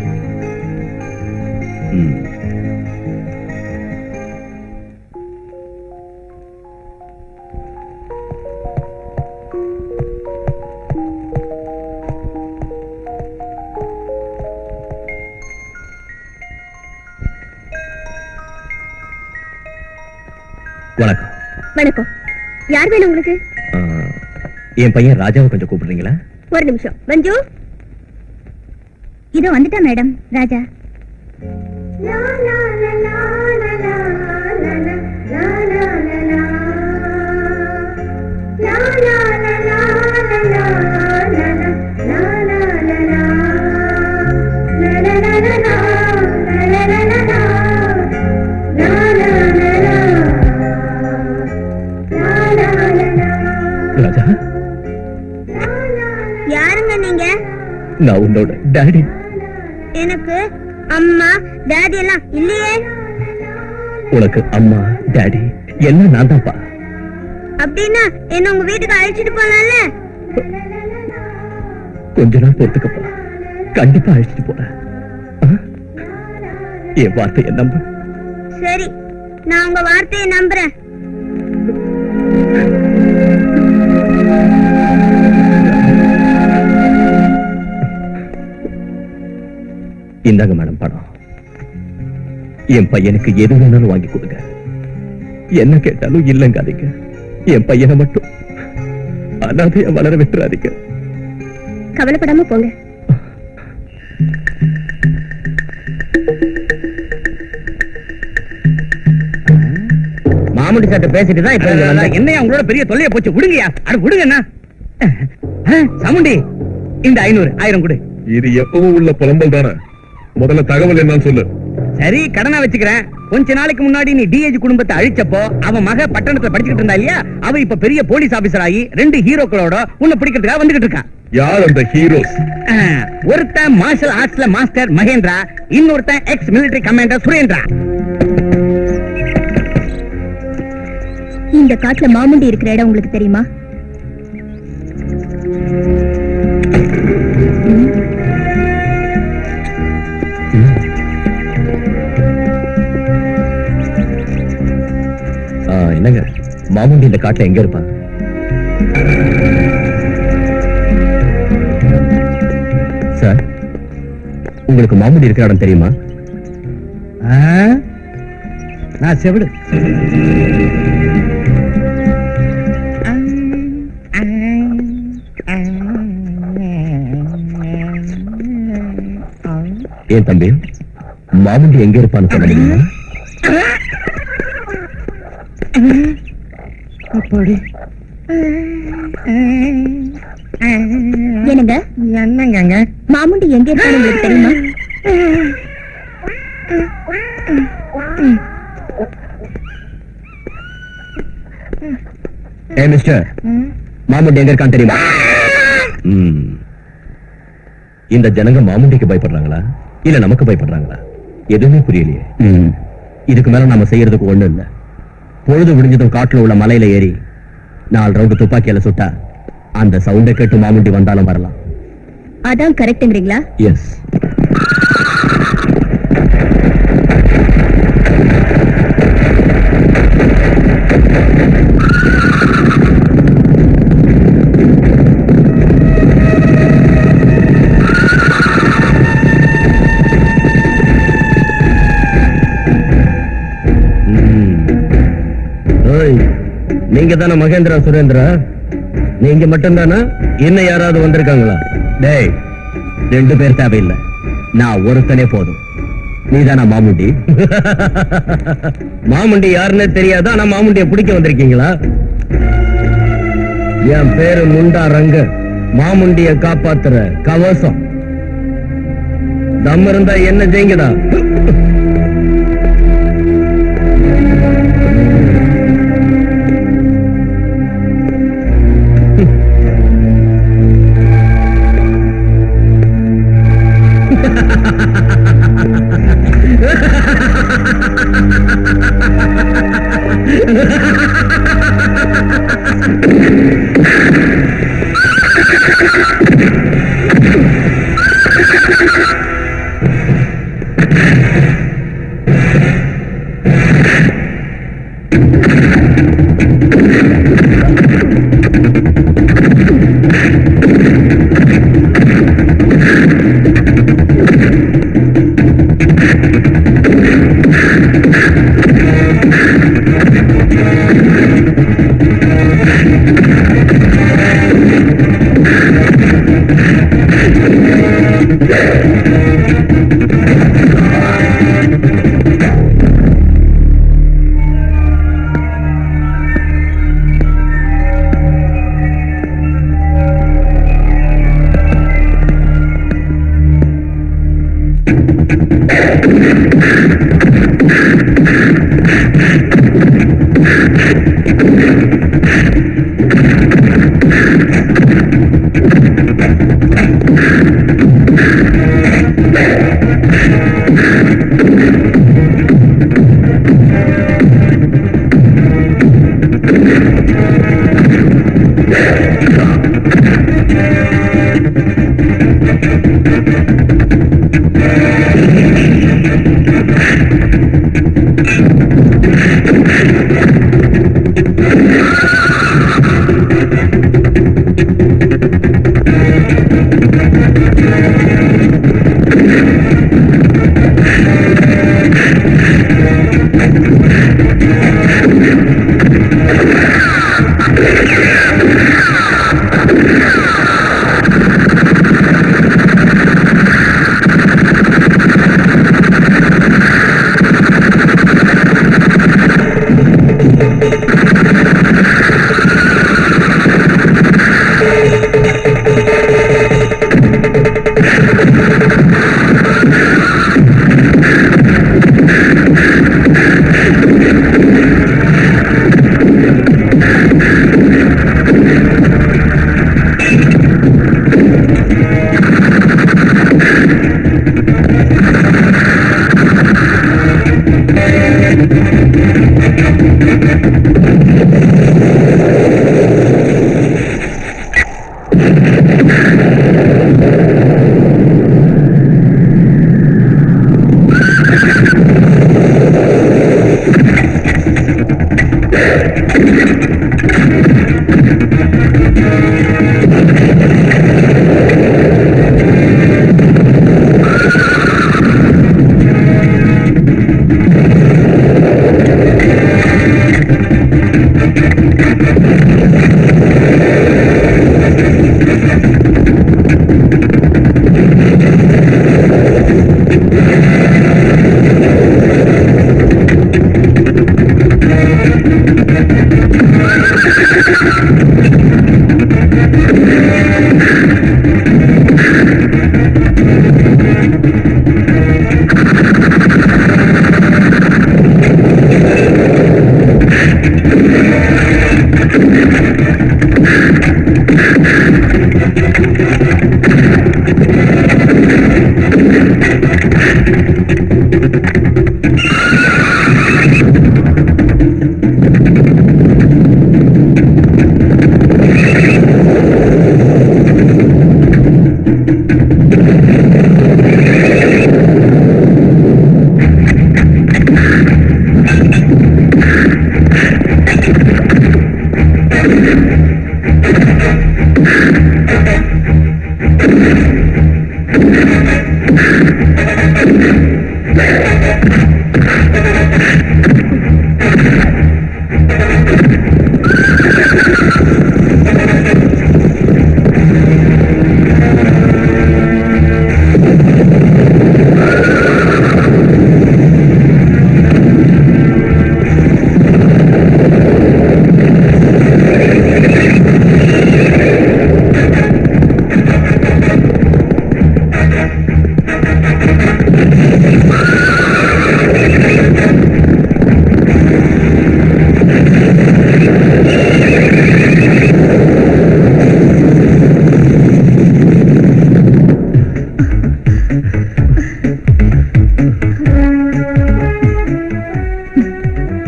வணக்கம். வணக்கம். யார் வேணும் உங்களுக்கு? என் பையன் ராஜாவை கொஞ்சம் கூப்பிடுறீங்களா? ஒரு நிமிஷம். மஞ்சு, இதோ வந்துட்டா மேடம். ராஜா. ராஜா, யாருங்க நீங்க? நான் உன்னோட டாடி. எனக்கு அம்மா டாடி எல்லாம் இல்லையே. உனக்கு அம்மா டாடி எல்லாம் நான் தான்ப்பா. அப்படின்னா என்ன உங்க வீட்டுக்கு அழைச்சிட்டு போலாம்ல? கொஞ்ச நாள் பொறுத்துக்கப்பா, கண்டிப்பா அழைச்சிட்டு போறேன். என் வார்த்தையை நம்பு. சரி, நான் உங்க வார்த்தையை நம்புறேன். இந்தாங்க மேடம் பணம். என் பையனுக்கு எது வேணாலும் வாங்கி கொடுங்க. என்ன கேட்டாலும் இல்லங்காதீங்க. என் பையனை மட்டும் அனாதையா வளர விட்டுறாதீங்க. கவலைப்படாம போங்க. மாமுண்டி சார்ட்ட பேசிட்டு தான் இப்ப என்னையா உங்களோட பெரிய தொல்லைய போச்சு. விடுங்கயா, அட விடுங்கண்ணா. சாமுண்டி, இந்த 500 1000 கொடு. இது எப்பவும் உள்ள புலம்பல் தானே. முதல்ல தகவல் என்னன்னு சொல்லு. சரி, கடனா வச்சுக்கிறேன். கொஞ்ச நாளைக்கு முன்னாடி நீ டிஏஜி குடும்பத்தை அழிச்சப்போ அவன் மக பட்டணத்துல படிச்சுக்கிட்டு இருந்தா இல்லையா, அவ இப்ப பெரிய போலீஸ் ஆபீசர் ஆகி 2 ஹீரோக்களோட உன்னை பிடிக்கிறதுக்காக வந்துகிட்டு இருக்கான். யார் அந்த ஹீரோஸ்? ஒருத்தன் மார்ஷல் ஆர்ட்ஸ்ல மாஸ்டர் மகேந்திரா, இன்னொருத்தன் எக்ஸ் மிலிட்டரி கமாண்டர் சுரேந்திரா. இந்த காட்டுல மாமுண்டி இருக்கிற இடம் உங்களுக்கு தெரியுமா? என்னங்க, மாமுண்டி இந்த காட்டுல எங்க இருப்பான்? சார், உங்களுக்கு மாமுண்டி இருக்கிற இடம் தெரியுமா? நான் செவிடு. ஏன் தம்பி, மாமுண்டி எங்க இருப்பான்னு சொல்ல முடியுமா? அப்படி என்னங்க என்னங்க, மாமுண்டி எங்க இருப்பான்னு உங்களுக்கு தெரியுமா? மிஸ்டர், மாமுண்டி எங்க இருக்கான்னு தெரியுமா? இந்த ஜனங்க மாமுண்டிக்கு பயப்படுறாங்களா இல்ல நமக்கு பயப்படுறாங்களா? எதுவுமே புரியலையே. இதுக்கு மேல நாம செய்யறதுக்கு ஒண்ணு இல்ல. பொழுது விடிஞ்சதும் காட்டுல உள்ள மலையில ஏறி 4 ரவுண்டு துப்பாக்கியால சுட்டா அந்த சவுண்டை கேட்டு மாமுண்டி வந்தாலும் வரலாம். அதான் கரெக்ட்ங்கறீங்களா? எஸ். நீங்க தானே மகேந்திரா சுரேந்திரா? நீங்க மட்டும்தானா? இன்னும் யாராவது வந்திருக்காங்களா? டேய், 2 பேர் தேவையில்லை, நான் ஒருத்தனே போதும். நீதானா மாமுண்டி? மாமுண்டி யாருன்னு தெரியாதா? ஆனா மாமுண்டிய பிடிக்க வந்திருக்கீங்களா? என் பேரு முண்டா ரங்க, மாமுண்டிய காப்பாத்துற கவசம். தம் இருந்தா என்ன ஜெயிங்கடா.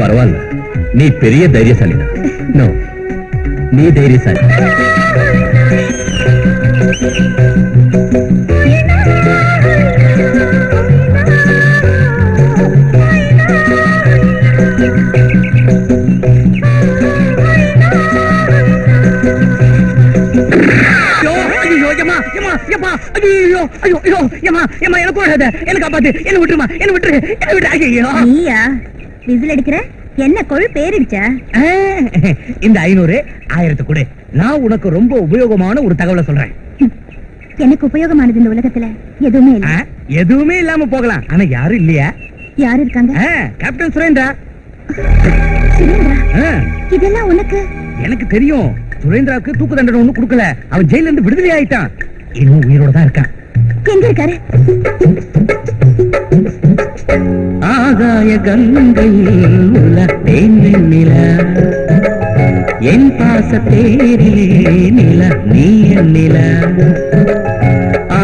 பரவாயில்ல, நீ பெரிய தைரியசாலிதான். நோ, நீ தைரியசாலி. நீயா விசில் அடிக்கிற? என்ன கொழு பேரிடுச்சா? இந்த 500 1000 கூட நான் உனக்கு ரொம்ப உபயோகமான ஒரு தகவலை சொல்றேன். எனக்கு உபயோகமானது இந்த உலகத்துல எதுவுமே இல்ல. எதுவுமே இல்லாம போகலாம், ஆனா யாரும் இல்லையா? யாரு இருக்காங்க? கேப்டன் சுரேந்திரா. சுரேந்திரா, இதெல்லாம் உனக்கு? எனக்கு தெரியும். சுரேந்திராவுக்கு தூக்கு தண்டனை ஒண்ணு கொடுக்கல, அவன் ஜெயில இருந்து விடுதலை ஆயிட்டான். இன்னும் உயிரோட தான் இருக்கான். எங்க இருக்காரு? ஆகாய கங்கையில் உள்ள தேனில் நில, என் பாச தேரிலே நில நீ என் நில.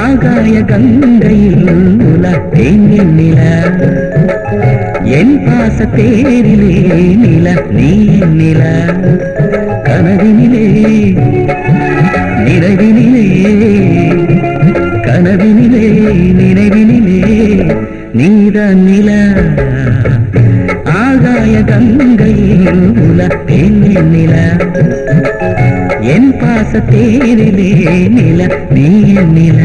ஆகாய கங்கையில் உள்ள தேனில் நில, என் பாச தேரிலே நில நீ என் நில. கனவினிலே நிறைவினிலே, கனவினிலே நினைவினிலே நீதான் நில. ஆகாய கங்கையில் உல தேனில் நில, என் பாச தேரிலே நில நீ என் நில.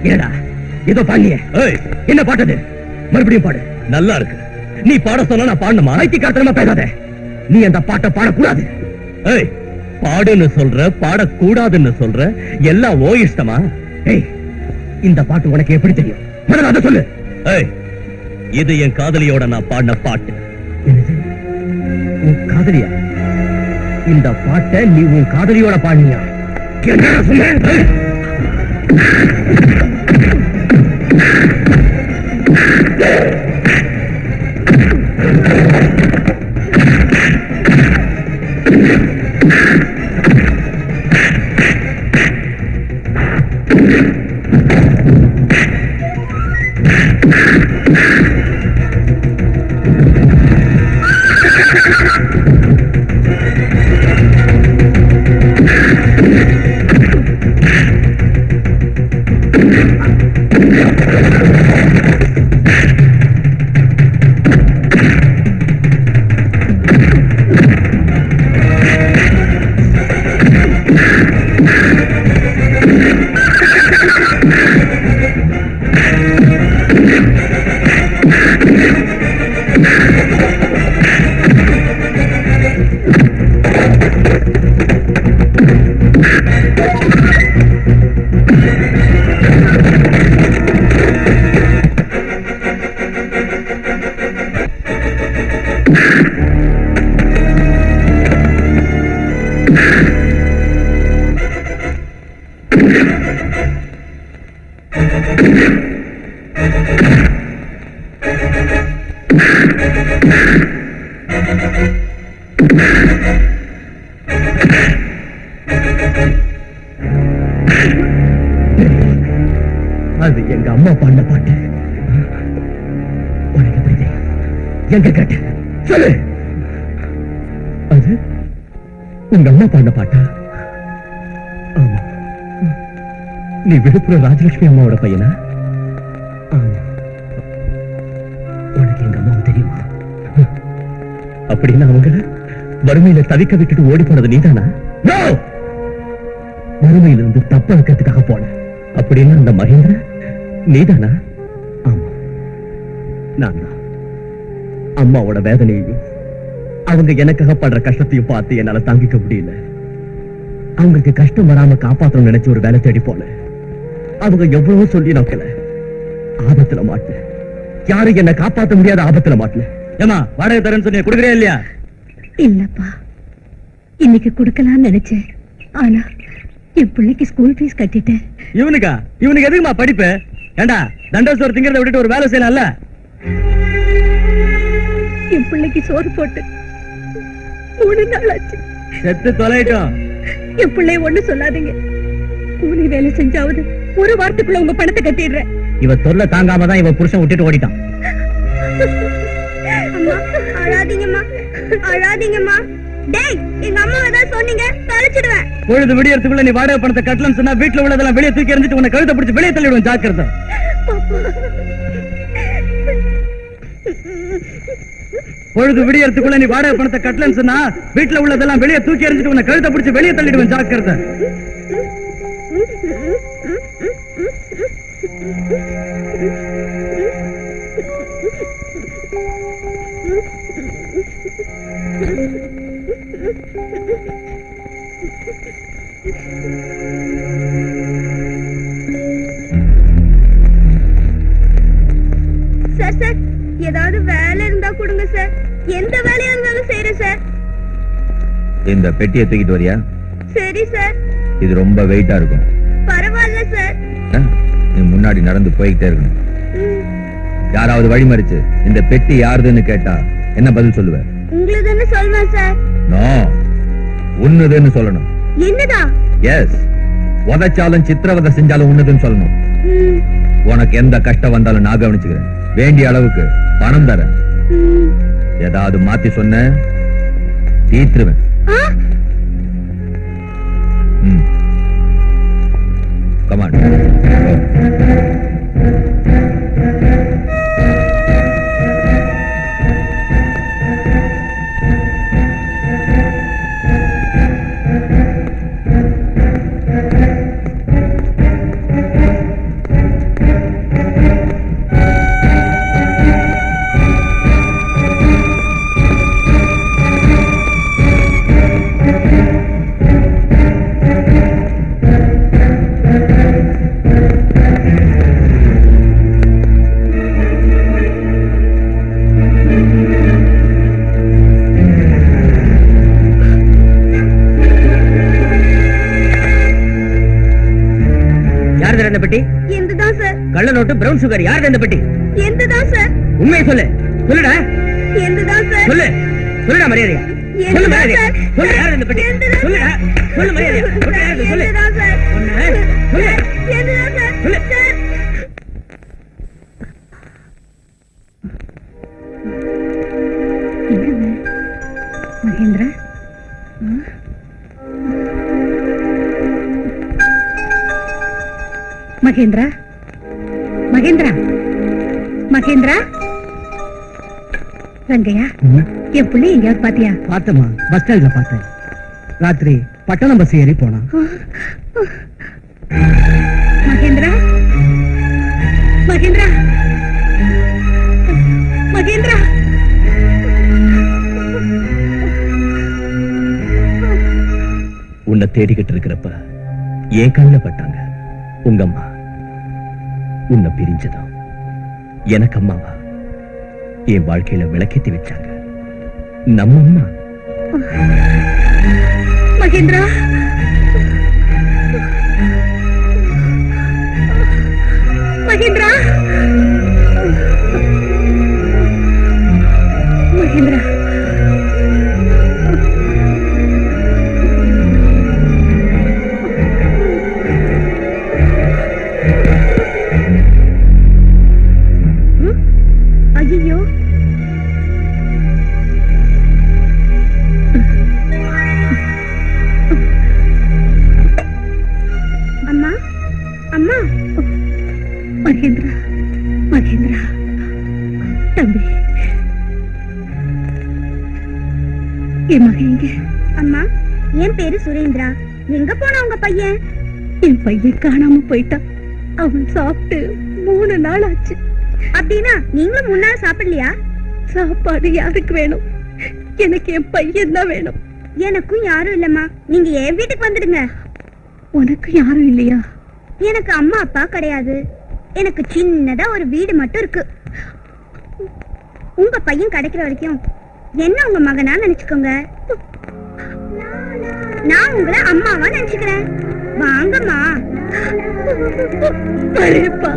என்னடா ஏதோ பாண்டிய? என்ன பாட்டது? மறுபடியும் பாடு. நல்லா இருக்கு. நீ பாட சொன்னா நான் பாடணுமா? ஐத்தியக்காரத்தனமா பேசாத. நீ அந்த பாட்டை பாடக்கூடாது. ஏய், பாடுன்னு சொல்ற, பாடக்கூடாதுன்னு சொல்ற, எல்லாம் ஓ இஷ்டமா? ஏய், இந்த பாட்டு உனக்கு எப்படி தெரியும்? முதல்ல அதை சொல்லு. ஏய், இது என் காதலியோட நான் பாடின பாட்டு. உன் காதலியா? இந்த பாட்டை நீ உன் காதலியோட பாடினியா? என்ன சொன்ன? அது எங்க அம்மா பாடின பாட்டு. உனக்கு எப்படி தெரியும்? எங்க கேட்ட சொல்லு. அது உங்க அம்மா பாடின பாட்டா? ஆமா. நீ விழுப்புரம் ராஜலட்சுமி அம்மாவோட பையனா? ஆமா. உனக்கு எங்க அம்மாவை தெரியுமா? அப்படின்னா அவங்கள வறுமையில தவிக்க விட்டுட்டு ஓடி போனது நீதானா? வறுமையிலிருந்து தப்ப வைக்கிறதுக்காக போனேன். அப்படின்னு அந்த மகேந்திர நீதானா? ஆமா, நான் தான். அம்மாவோட வேதனையையும் அவங்க எனக்காக படுற கஷ்டத்தையும் பார்த்து என்னால தாங்கிக்க முடியல. அவங்களுக்கு கஷ்டம் வராம காப்பாற்றணும் நினைச்சு ஒரு வேலை தேடி போனேன். அவங்க எவ்வளவோ சொல்லி நோக்கல. ஆபத்துல மாட்டேன். யாரும் என்ன காப்பாற்ற முடியாத ஆபத்துல மாட்டேன். ஏமா வாடகை தரேன்னு சொன்னீங்க, கொடுக்குறே இல்லையா? இல்லப்பா, இன்னைக்கு கொடுக்கலாம்னு நினைச்சேன். ஆனா என் பிள்ளைக்கு ஸ்கூல் ஃபீஸ் கட்டிட்டேன். இவனுக்கு எதுக்குமா படிப்பு? ஏண்டா தண்டோசோர் திங்கிறத விட்டுட்டு ஒரு வேலை செய்யலாம்ல? என் பிள்ளைக்கு சோறு போட்டு 3 நாள் ஆச்சு. செத்து தொலைட்டோம். என் பிள்ளைய ஒண்ணு சொல்லாதீங்க. கூலி வேலை செஞ்சாவது ஒரு வாரத்துக்குள்ள உங்க பணத்தை கட்டிடுறேன். இவ தொல்லை தாங்காம தான் இவ புருஷன் விட்டுட்டு ஓடிட்டான். அம்மா அழாதீங்கம்மா, அழாதீங்கம்மா. டேய், எங்க அம்மா ஏதாவது சொன்னீங்க தொலைச்சிடுவேன். பொழுது விடியறதுக்குள்ள நீ வாடகை பணத்தை கட்டலன்னு சொன்னா வீட்டுல உள்ளதெல்லாம் வெளியே தூக்கி எறிஞ்சிட்டு உன்னை கழுத்தை பிடிச்சு வெளியே தள்ளிடுவேன். ஜாக்கிரதை. பொழுது விடியறதுக்குள்ள நீ வாடகை பணத்தை கட்டலன்னு சொன்னா வீட்டுல உள்ளதெல்லாம் வெளியே தூக்கி எறிஞ்சிட்டு உன்னை கழுத்தை பிடிச்சு வெளியே தள்ளிடுவேன். ஜாக்கிரதை. சார் சார், ஏதாவது வேலை இருந்தா கொடுங்க சார். எந்த வேலையா இருந்தாலும் செய்யறேன் சார். இந்த பெட்டியை தூக்கிட்டு வரியா? சரி சார். இது ரொம்ப வெயிட்டா இருக்கும். பரவாயில்ல சார். நீ முன்னாடி நடந்து போய்கிட்டே இருக்கணும். ம், யாராவது வழிமறிச்சு இந்த பெட்டி யாருதுன்னு கேட்டா என்ன பதில் சொல்லுவ? உங்களுதுன்னு சொல்வேன் சார். நோ, உன்னுதுன்னு சொல்லணும். என்னதா? எஸ், உதைச்சாலும் சித்திரவதை செஞ்சாலும் உன்னுதுன்னு சொல்லணும். ம், உனக்கு எந்த கஷ்டம் வந்தாலும் நான் கவனிச்சுக்கிறேன். வேண்டிய அளவுக்கு பணம் தரேன். ம். ஏதாவது மாத்தி சொன்ன தீத்துருவேன். ஆ, கமான். யார் இந்த பெட்டி? எந்ததான் சார்? கள்ள நோட்டு, பிரவுன் சுகர். யார் இந்த பெட்டி? எந்ததான் சார்? உண்மையை சொல்லு. சொல்லுடா. எந்ததான் சார்? சொல்லு. சொல்லுடா மரியாதையா. சொல்லு மரியாதையா. சொல்லு யார் இந்த பெட்டி? சொல்லுடா. சொல்லு மரியாதையா. சொல்லு யார் இது? சொல்லு. எந்ததான் சார்? சொல்லு. எந்ததான் சார்? சொல்லு. சார். மகேந்திரா, மகேந்திரா, மகேந்திரா, மகேந்திரா. ரங்கையா, என் பிள்ளை எங்கேயாவது பாத்தியா? பார்த்தமா, பஸ் ஸ்டாண்ட்ல பார்த்தேன். ராத்திரி பட்டணம் பஸ் ஏறி போனா. மகேந்திரா, மகேந்திரா, மகேந்திரா. உன்னை தேடிக்கிட்டு இருக்கிறப்ப என் கண்ணில் பட்டாங்க உங்க அம்மா. உன்னை பிரிஞ்சதும் எனக்கு அம்மாவா என் வாழ்க்கையில விளக்கேத்தி வச்சாங்க நம்ம அம்மா. மகேந்திரா, மகேந்திரா, மகேந்திரா. ஐயோ, அம்மா, அம்மா. மகேந்திரா, மகேந்திரா, தம்பி, என் மகன் எங்க? அம்மா, என் பேரு சுரேந்திரா. எங்க போனா உங்க பையன்? என் பையன் காணாம போயிட்டான். அவன் சாப்பிட்டு 3 நாள் ஆச்சு. அப்படின்னா நீங்களும் முன்னால சாப்பிடலையா? சாப்பாடு யாருக்கு வேணும்? எனக்கு என் பையன் தான் வேணும். எனக்கும் யாரும் இல்லம்மா, நீங்க என் வீட்டுக்கு வந்துடுங்க. உனக்கு யாரும் இல்லையா? எனக்கு அம்மா அப்பா கிடையாது. எனக்கு சின்னதா ஒரு வீடு மட்டும் இருக்கு. உங்க பையன் கிடைக்கிற வரைக்கும் என்ன உங்க மகனா நினைச்சுக்கோங்க. நான் உங்களை அம்மாவா நினைச்சுக்கிறேன். வாங்கம்மா. வரேப்பா.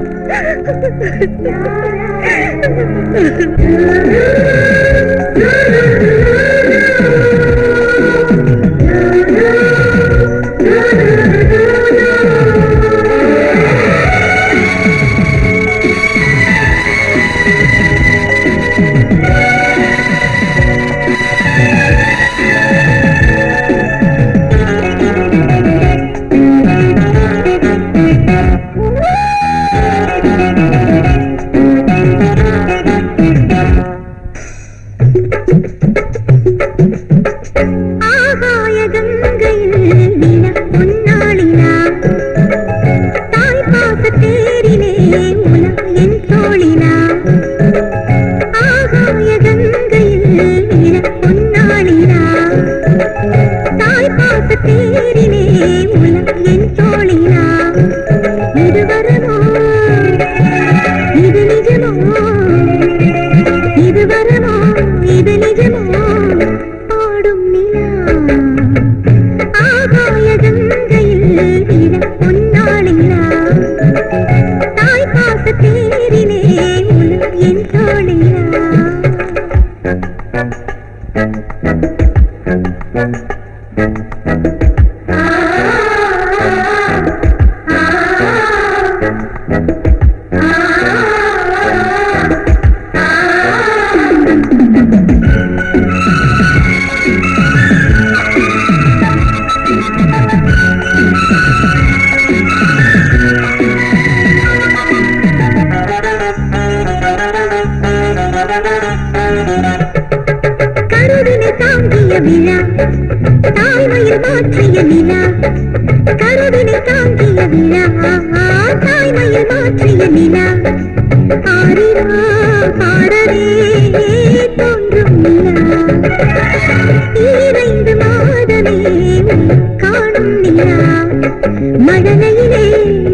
மழலையிலே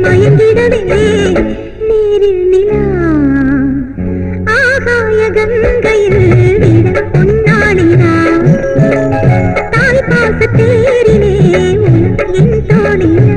மயங்கிடவே நீரில் நிலா ஆகாய கங்கையில் விட பொன்னாடினா தாய் பாச தேரிலே என் தோழியா.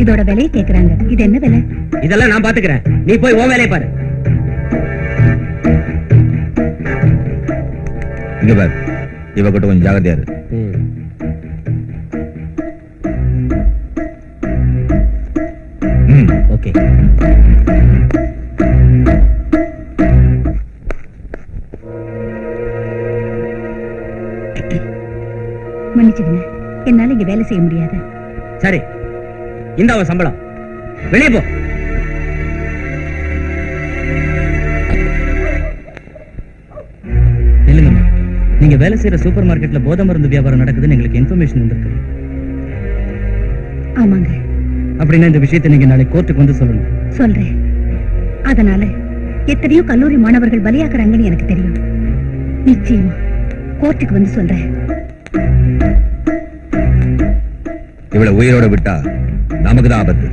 இதோட விலையை கேக்குறாங்க. இது என்ன விலை? இதெல்லாம் நான் பாத்துக்கிறேன், நீ போய் உன் வேலையை பாரு. இங்க பாரு, இவகிட்ட கொஞ்சம் ஜாகிரதையா இரு. ஓகே. மன்னிச்சுடுங்க, என்னால இங்க வேலை செய்ய முடியாது. சரி, இந்த அவன் சம்பளம். வெளியே போ. இல்லைங்க, நீங்க வேலை செய்யற சூப்பர் மார்க்கெட்ல போதை மருந்து வியாபாரம் நடக்குதுன்னு எங்களுக்கு இன்ஃபர்மேஷன் வந்திருக்கு. ஆமாங்க. அப்படின்னா இந்த விஷயத்தை நீங்க நாளைக்கு கோர்ட்டுக்கு வந்து சொல்லணும். சொல்றேன். அதனால எத்தனையோ கல்லூரி மாணவர்கள் பலியாக்குறாங்கன்னு எனக்கு தெரியும். நிச்சயமா கோர்ட்டுக்கு வந்து சொல்றேன். இவளை உயிரோட விட்டா நமக்கு தான் ஆபத்து.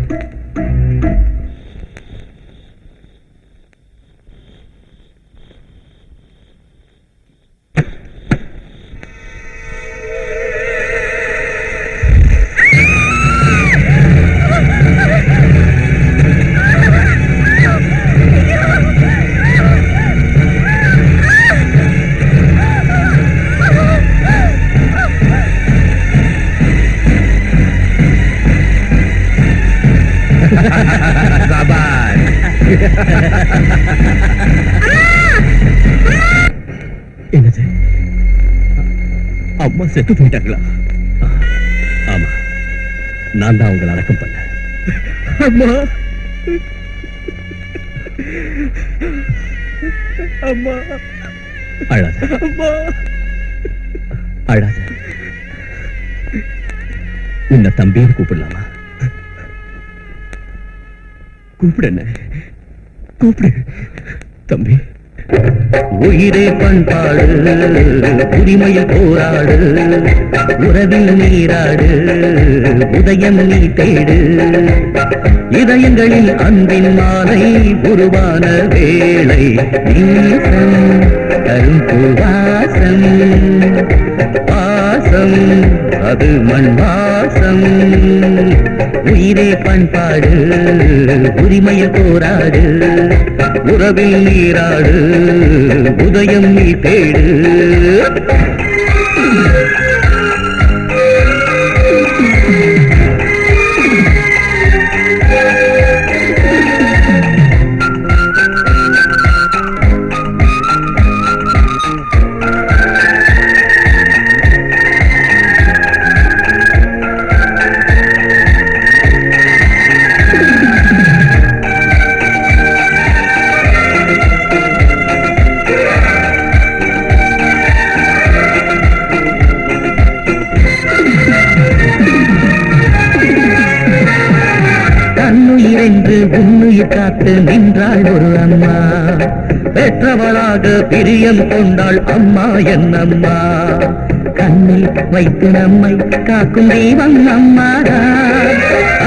என்னது, அம்மா செத்து போயிட்டாங்களா? ஆமா, நான் தான் அவங்களை அடக்கம் பண்ணேன். அம்மா, அம்மா, அழாத அம்மா, அழாத. உன்னை தம்பின்னு கூப்பிடலாமா? கூப்பிடு, என்ன கூப்பிடு தம்பி. உயிரே பண்பாடு, உரிமையில் போராடு, உறவில் நீராடு, உதயம் நீ தேடு. இதயங்களில் அன்பின் மாலை உருவான வேளை, நீசம் தரும் பூவாசம், பாசம் அது மண் வாசம். உயிரே பண்பாடு, உரிமையில் போராடு, உறவில் நீராடு, உதயம் நீ தேடு. என்று உன்னுயிர் காத்து நின்றாள் ஒரு அம்மா. பெற்றவளாக பிரியம் கொண்டாள் அம்மா என்னம்மா. கண்ணில் வைத்து நம்மை காக்கும் தெய்வம் அம்மாதான்.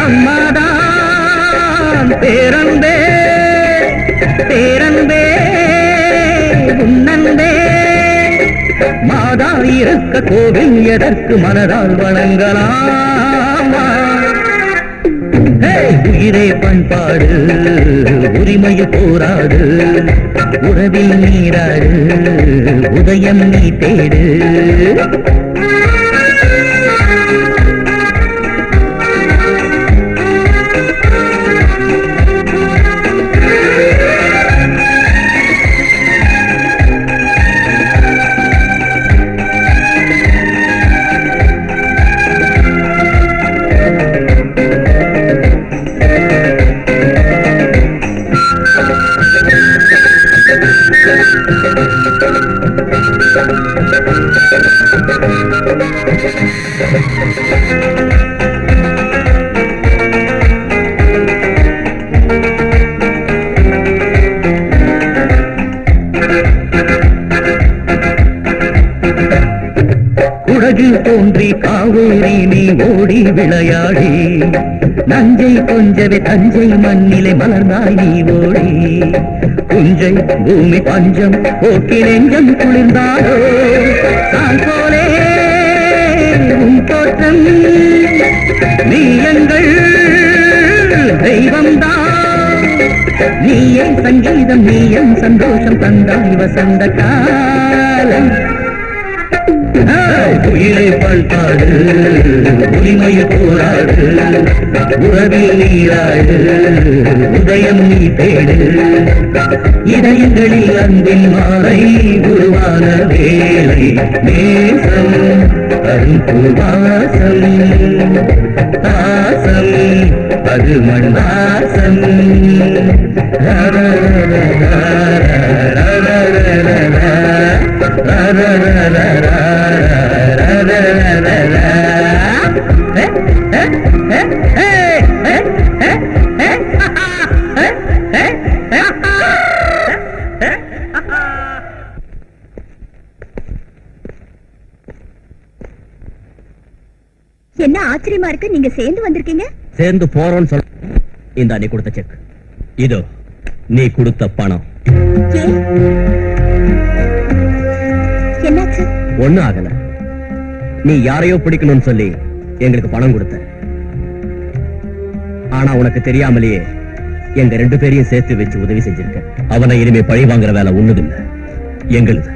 அம்மாதான் பேரன்பே, பேரன்பே உன்னன்பே. மாதா இருக்க கோவில் எதற்கு மனதால் வணங்கலாமா? உயிரே பண்பாடு, உரிமையில் போராடு, உறவில் நீராடு, உதயம் நீ தேடு. குடகில் தோன்றி காவேரி நீ ஓடி விளையாடி, நஞ்சை கொஞ்சவே தஞ்சை மண்ணிலே மலர்ந்தாய் நீ ஓடி. குஞ்சை பூமி பஞ்சம் போக்கி நெஞ்சம் குளிர்ந்தாரோ, தான் போலே உன் தோற்றம். நீ எங்கள் தெய்வம்தான், நீ என் சங்கீதம், நீ என் சந்தோஷம் தந்தாய் வசந்த காலம். உயிரை பண்பாடு, உரிமையில் போராடு, உறவில் நீராடு, உதயம் நீ தேடு. இதயங்களில் அன்பின் மாலை உருவான வேளை, நேசம் அரும்புவாசம், பாசம் அது மண் வாசம். என்ன ஆச்சரியமா இருக்கு, நீங்க சேர்ந்து வந்திருக்கீங்க. சேர்ந்து போறோம்னு சொல்ல, இந்த நீ கொடுத்த செக், இதோ நீ கொடுத்த பணம். என்னாச்சு? ஒண்ணும் ஆகல. நீ யாரையோ பிடிக்கணும்னு சொல்லி எங்களுக்கு பணம் கொடுத்த. ஆனா உனக்கு தெரியாமலேயே எங்க 2 பேரையும் சேர்த்து வச்சு உதவி செஞ்சிருக்க. அவனை இனிமே பழி வாங்குற வேலை ஒண்ணுதில்லை, எங்களுது.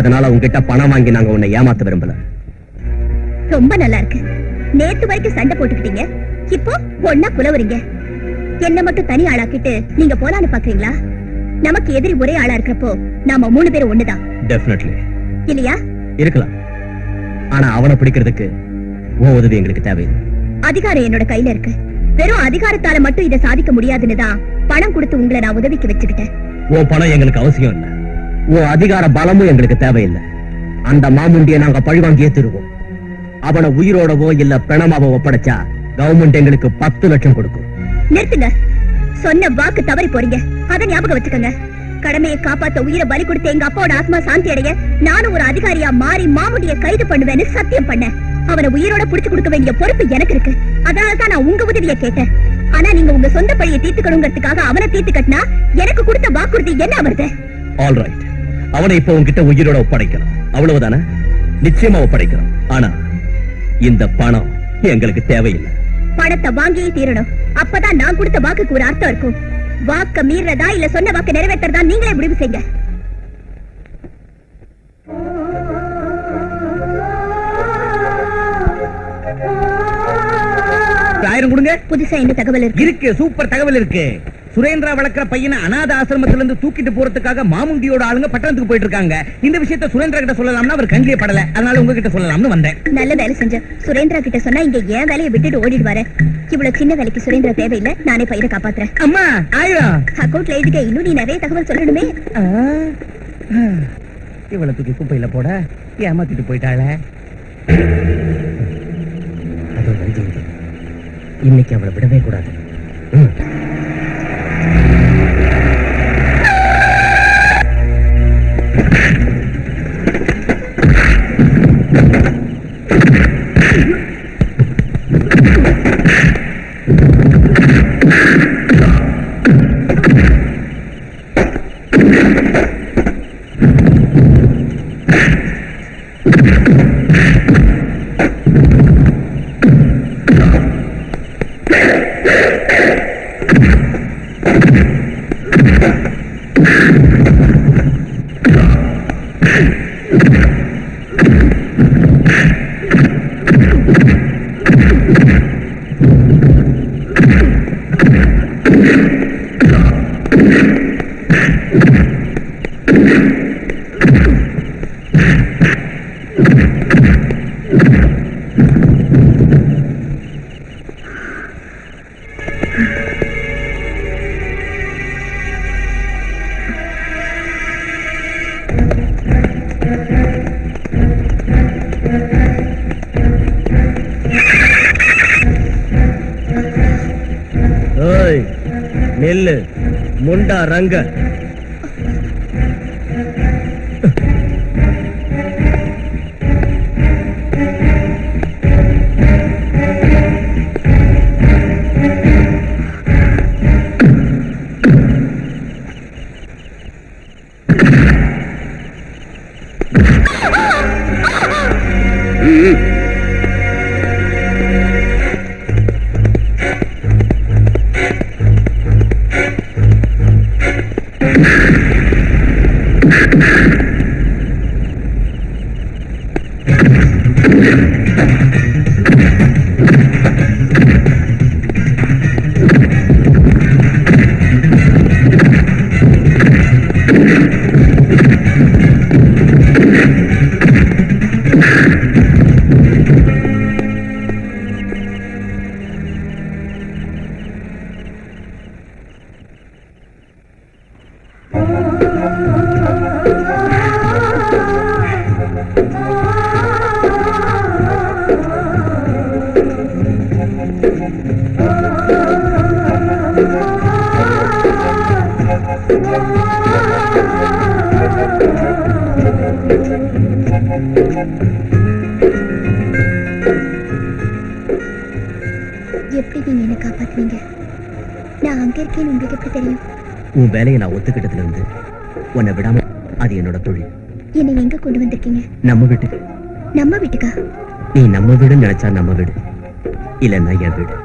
அதனால உங்ககிட்ட பணம் வாங்கி நாங்க உன்னை ஏமாத்த விரும்பல. ரொம்ப நல்லா இருக்கு. நேத்து வரைக்கும் சண்டை போட்டுக்கிட்டீங்க, இப்போ ஒன்னா புலவறீங்க. என்ன மட்டும் தனி ஆளாக்கிட்டு நீங்க போலான்னு பாக்குறீங்களா? நமக்கு எதிரி ஒரே ஆளா இருக்கிறப்போ நாம 3 பேரும் ஒண்ணுதான். டெஃபினெட்லி இல்லையா? இருக்கலாம். ஆனா அவனை பிடிக்கிறதுக்கு உன் உதவி எங்களுக்கு தேவையில்லை. அதிகாரம் என்னோட கையில இருக்கு. வெறும் அதிகாரத்தால மட்டும் இதை சாதிக்க முடியாதுன்னு தான் பணம் கொடுத்து உங்களை நான் உதவிக்கு வச்சுக்கிட்டேன். உன் பணம் எங்களுக்கு அவசியம் இல்லை. உன் அதிகார பலமும் எங்களுக்கு தேவையில்லை. அந்த மாமுண்டியை நாங்க பழிவாங்கியே தருவோம். அவனை உயிரோடவோ இல்ல பிணமாவோ ஒப்படைச்சா கவர்மெண்ட் எங்களுக்கு 10 லட்சம் கொடுக்கும். நிறுத்துங்க. சொன்ன வாக்கு தவறி போறீங்க. அதை ஞாபகம் வச்சுக்கோங்க. கடமையை காப்பாத்த உயிரை பலி கொடுத்த எங்க அப்பாவோட ஆத்மா சாந்தி அடைய நானும் ஒரு அதிகாரியா மாறி மாமுண்டியை கைது பண்ணுவேன்னு சத்தியம் பண்ணேன். அவனை உயிரோட புடிச்சு கொடுக்க வேண்டிய பொறுப்பு எனக்கு இருக்கு. அதனாலதான் நான் உங்க உதவியை கேட்டேன். ஆனா நீங்க உங்க சொந்த பழியை தீர்த்துக்கணுங்கிறதுக்காக அவனை தீர்த்து கட்டினா எனக்கு கொடுத்த வாக்குறுதி என்ன வருது? ஆல்ரைட், அவனை இப்ப உன்கிட்ட உயிரோட ஒப்படைக்கலாம். அவ்வளவுதானே? நிச்சயமா ஒப்படைக்கிறோம். ஆனா இந்த பணம் எங்களுக்கு தேவையில்லை. பணத்தை வாங்கியே தீரணும். அப்பதான் நான் கொடுத்த வாக்குக்கு ஒரு அர்த்தம் இருக்கும். வாக்க மீறதா இல்ல சொன்ன வாக்கு நிறைவேற்றதா நீங்களே முடிவு செய்யுங்க. ஆயிரம் கொடுங்க. புதுசா என்ன தகவல் இருக்கு? இருக்கு, சூப்பர் தகவல் இருக்கு. சுரேந்திரா வளர்க்கிற பையனை அநாத ஆசிரமத்துல இருந்து தூக்கிட்டு போறதுக்காக மாமுண்டியோட ஆளுங்க பட்டணத்துக்கு போயிட்டு இருக்காங்க. இந்த விஷயத்தை சுரேந்திரா கிட்ட சொல்லலாம்னா அவர் கண்ணிலே படல. அதனால உங்ககிட்ட சொல்லலாம்னு வந்தேன். நல்ல வேலை செஞ்ச. சுரேந்திரா கிட்ட சொன்னா இங்க ஏன் வேலையை விட்டுட்டு ஓடிடுவாரு. இவ்வளவு சின்ன வேலைக்கு சுரேந்திரா தேவையில்லை. நானே பையனை காப்பாத்துறேன். அம்மா ஆயிரம் அக்கௌண்ட்ல எழுதிக்க. இன்னும் நீ நிறைய தகவல் சொல்லணுமே. இவளை தூக்கி குப்பையில போட ஏமாத்திட்டு போயிட்டாள. அது வந்து இன்னைக்கு அவளை விடவே கூடாது. நெல்லு முண்டா ரங்க எப்படி நீங்க என்ன காப்பாத்துவீங்க? நான் அங்க இருக்கேன்னு உங்களுக்கு எப்படி தெரியும்? உன் வேலையை நான் ஒத்துக்கிட்டதுல இருந்து உன்னை விடாம அது என்னோட தொழில். என்னை எங்க கொண்டு வந்திருக்கீங்க? நம்ம வீட்டுக்கு. நம்ம வீட்டுக்கா? நீ நம்ம வீடுன்னு நினைச்சா நம்ம வீடு, இல்லன்னா என் வீடு.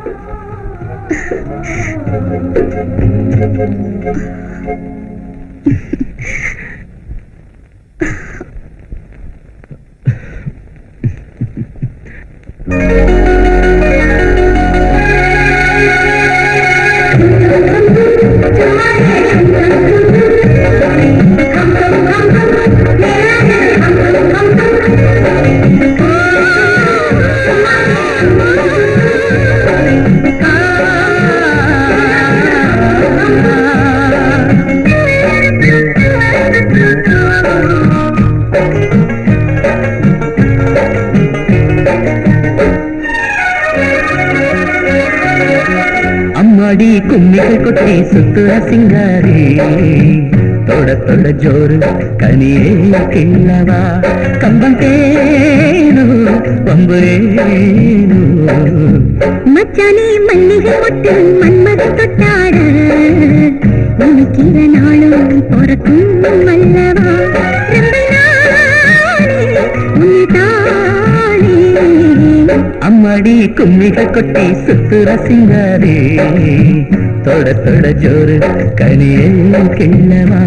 கும்மிகள் கொட்டி சுத்துற சிங்காரி தொட தொட ஜோறு கனியே கிள்ளவா கம்பம் தேனு பம்பேனு மச்சானே மல்லிகை மொட்டு மன்மத தொட்டாட உனக்கிற நாளும் பொறக்கும் அல்லவா அம்மாடி கும்மிகள் கொட்டி சுத்துற சிங்காரி தொட தொட ஜோறு கனியே கிள்ளவா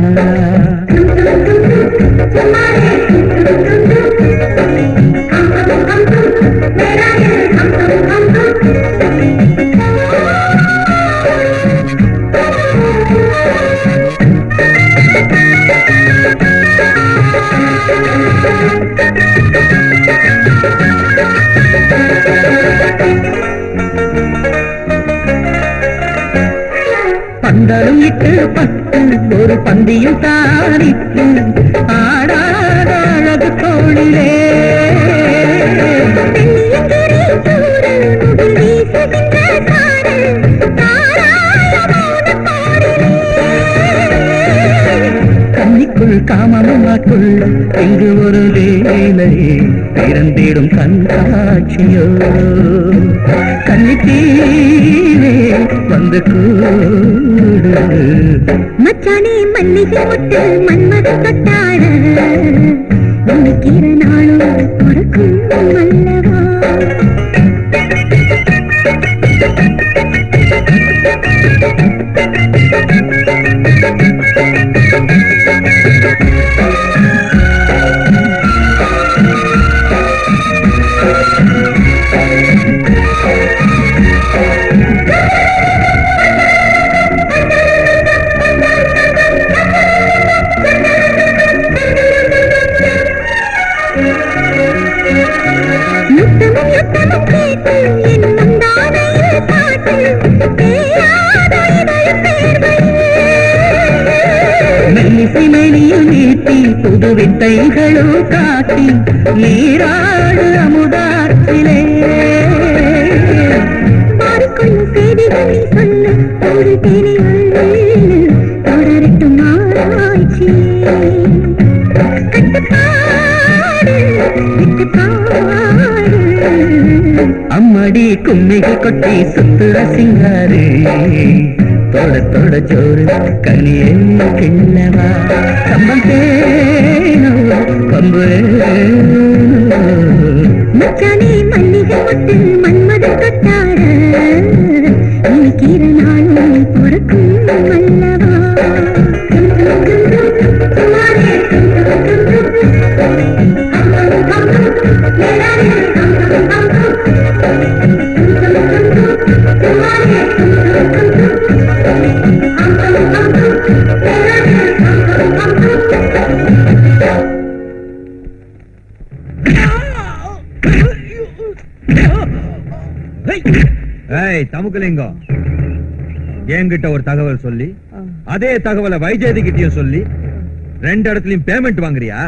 பந்தலும் இட்டு பட்டு ஒரு பந்தியும் தாரித்து ஆடாத அழகு தோழிலே கன்னிக்குள் காமமாக்குள் இங்கு ஒரு வேலை பிறந்திடும் கண்காட்சியோ கன்னித்தீவே வந்து கூடு மச்சானே மல்லிகை மொட்டு மன்மத தொட்டாட உனக்கிற நாளும் பொறக்கும் அல்லவா மெல்லிசைமணியில் நீட்டி புது வித்தைகளும் காட்டி நீராடு அமுதாற்றிலே மாறிக்கொள்ளும் செய்திகள் நீ சொல்ல ஒரு தேனை தொடரட்டும் ஆராய்ச்சி கட்டுப்பாடு விட்டுப்பாடு அம்மடி கும்மிகள் கொட்டி சுத்துற சிங்காரி தொட தொட ஜோறு கனியே கிள்ளவா கம்பம் தேனோ பம்பேனோ மச்சானே மல்லிகை மொட்டு மன்மத தொட்டாட இன்னைக்கிற நாளும் பொறக்கும் அல்லவா ஏய் தமுக்கலிங்கம் என்கிட்ட ஒரு தகவல் சொல்லி அதே தகவலை வைஜெயதி கிட்டயும் சொல்லி ரெண்டு இடத்துலயும் பேமெண்ட் வாங்குறியா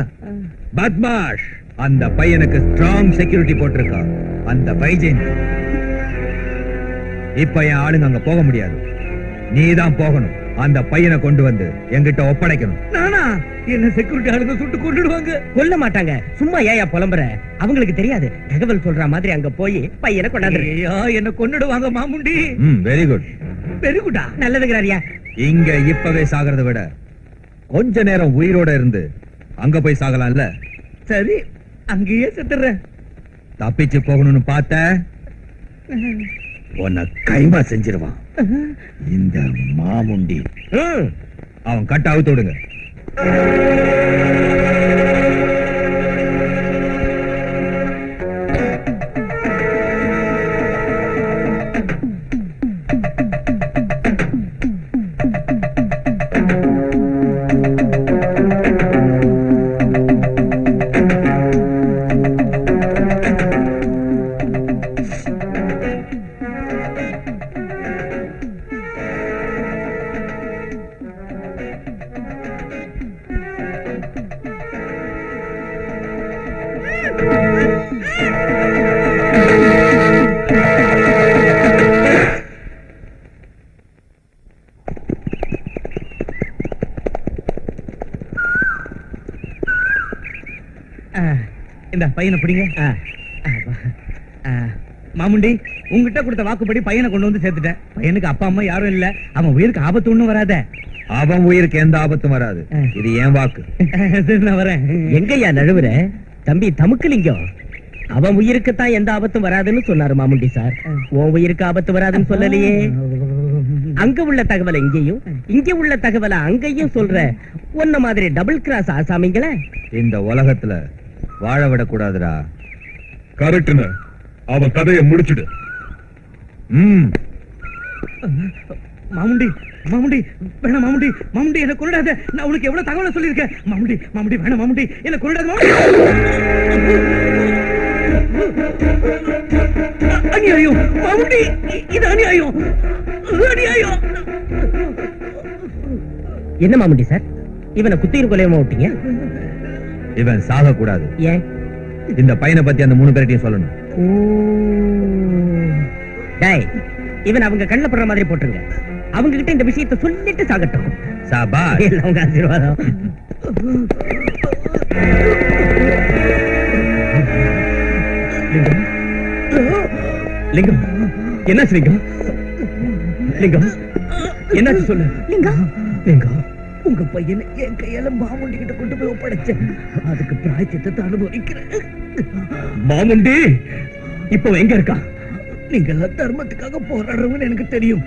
பத்மாஷ் அந்த பையனுக்கு ஸ்ட்ராங் செக்யூரிட்டி போட்டிருக்கா அந்த வைஜெயந்தி இப்ப என் ஆளுங்க அங்க போக முடியாது நீதான் போகணும் அந்த பையனை கொண்டு வந்து என்கிட்ட ஒப்படைக்கணும் நானா என்ன செக்யூரிட்டி ஆளுங்க சுட்டு கொண்டுடுவாங்க கொல்ல மாட்டாங்க சும்மா ஏயா புலம்புற அவங்களுக்கு தெரியாது தகவல் சொல்ற மாதிரி அங்க போய் பையனை கொண்டாந்து என்ன கொண்டுடுவாங்க மாமுண்டி வெரி குட் வெரி குட்டா நல்லதுங்கிறாரியா இங்க இப்பவே சாகிறத விட கொஞ்ச நேரம் உயிரோட இருந்து அங்க போய் சாகலாம்ல சரி அங்கேயே செத்துறேன் தப்பிச்சு போகணும்னு பார்த்த உன்னை கைமா செஞ்சிருவான் இந்த மாமுண்டி அவன் கட்ட அவுத்து விடுங்க இந்த பையனை பிடிங்க மாமுண்டி உங்ககிட்ட கொடுத்த வாக்குப்படி பையனை கொண்டு வந்து சேர்த்துட்டேன். பையனுக்கு அப்பா அம்மா யாரும் இல்ல. அவன் உயிருக்கு ஆபத்து ஒண்ணும் வராத. அவன் உயிருக்கு எந்த ஆபத்தும் வராது. இது ஏன் வாக்கு. சரி, நான் வரேன். எங்கய்யா நழுவுற தம்பி தமுக்கலிங்கம்? அவன் உயிருக்கு தான் எந்த ஆபத்தும் வராதுன்னு சொன்னாரு மாமுண்டி சார். உன் உயிருக்கு ஆபத்து வராதுன்னு சொல்லலையே. அங்க உள்ள தகவலை இங்கேயும், இங்க உள்ள தகவலை அங்கேயும் சொல்ற உன்ன மாதிரி டபுள் கிராஸ் ஆசாமிங்களே இந்த உலகத்துல வாழ விடக்கூடாதுடா. கரெக்ட்னு அவன் கதையை முடிச்சிடு. மாமுண்டி மாமுண்டி வேணாம் மாமுண்டி. மாமுண்டி என்ன கொண்டாத. நான் உனக்கு எவ்வளவு தகவலை சொல்லியிருக்கேன். மாமுண்டி மாமுண்டி வேணாம் மாமுண்டி என்ன கொண்டாத. அநியாயம் மாமுண்டி, இது அநியாயம் அநியாயம். என்ன மாமுண்டி சார் இவனை குத்திரு கொலையமா விட்டீங்க? இவன் சாக கூடாது. ஏன்? இந்த பையனை பத்தி அந்த 3 பேர்ட்டையும் சொல்லணும். டேய், இவன் அவங்க கண்ணுல படுற மாதிரி போட்டுருங்க. அவங்க கிட்ட இந்த விஷயத்தை சொல்லிட்டு சாகட்டும். சாபாஷ். இல்ல, உங்க ஆசீர்வாதம். லிங்கம், லிங்கம், என்னாச்சு லிங்கம்? லிங்கம், என்னாச்சு சொல்லு. லிங்கம், லிங்கம், உங்க பையனை என் கையால மாமுண்டி கிட்ட கொண்டு போய் ஒப்படைச்சேன். அதுக்கு பிராயச்சித்தத்தை அனுபவிக்கிறேன். மாமுண்டி இப்ப எங்க இருக்கான்? நீங்க எல்லாம் தர்மத்துக்காக போராடுறவங்க எனக்கு தெரியும்.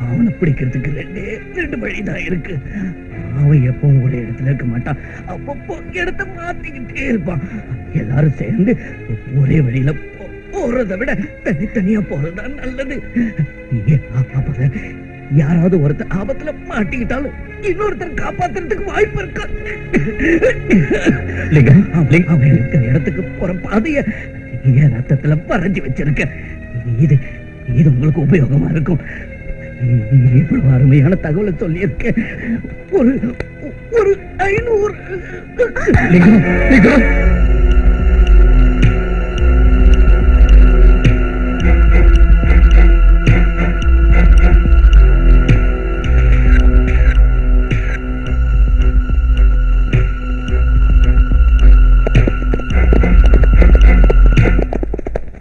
அவனை பிடிக்கிறதுக்கு ரெண்டு வழிதான் இருக்கு. அவன் எப்பவும் ஒரே இடத்துல இருக்க மாட்டான். அப்பப்போ இடத்த மாத்திக்கிட்டே இருப்பான். எல்லாரும் சேர்ந்து ஒரே வழியில போறதை விட தனித்தனியா போறதுதான் நல்லது. அப்பதான் யாராவது ஒருத்தர் ஆபத்துல மாட்டிக்கிட்டாலும் இன்னொருத்தர் காப்பாத்துறதுக்கு வாய்ப்பு இருக்கு. அவன் இருக்கிற இடத்துக்கு போற பாதைய என் ரத்தத்துல பறஞ்சு வச்சிருக்க. இது இது உங்களுக்கு உபயோகமா இருக்கும். இவ்வளவு அருமையான தகவலை சொல்லியிருக்கேன். ஒரு 500.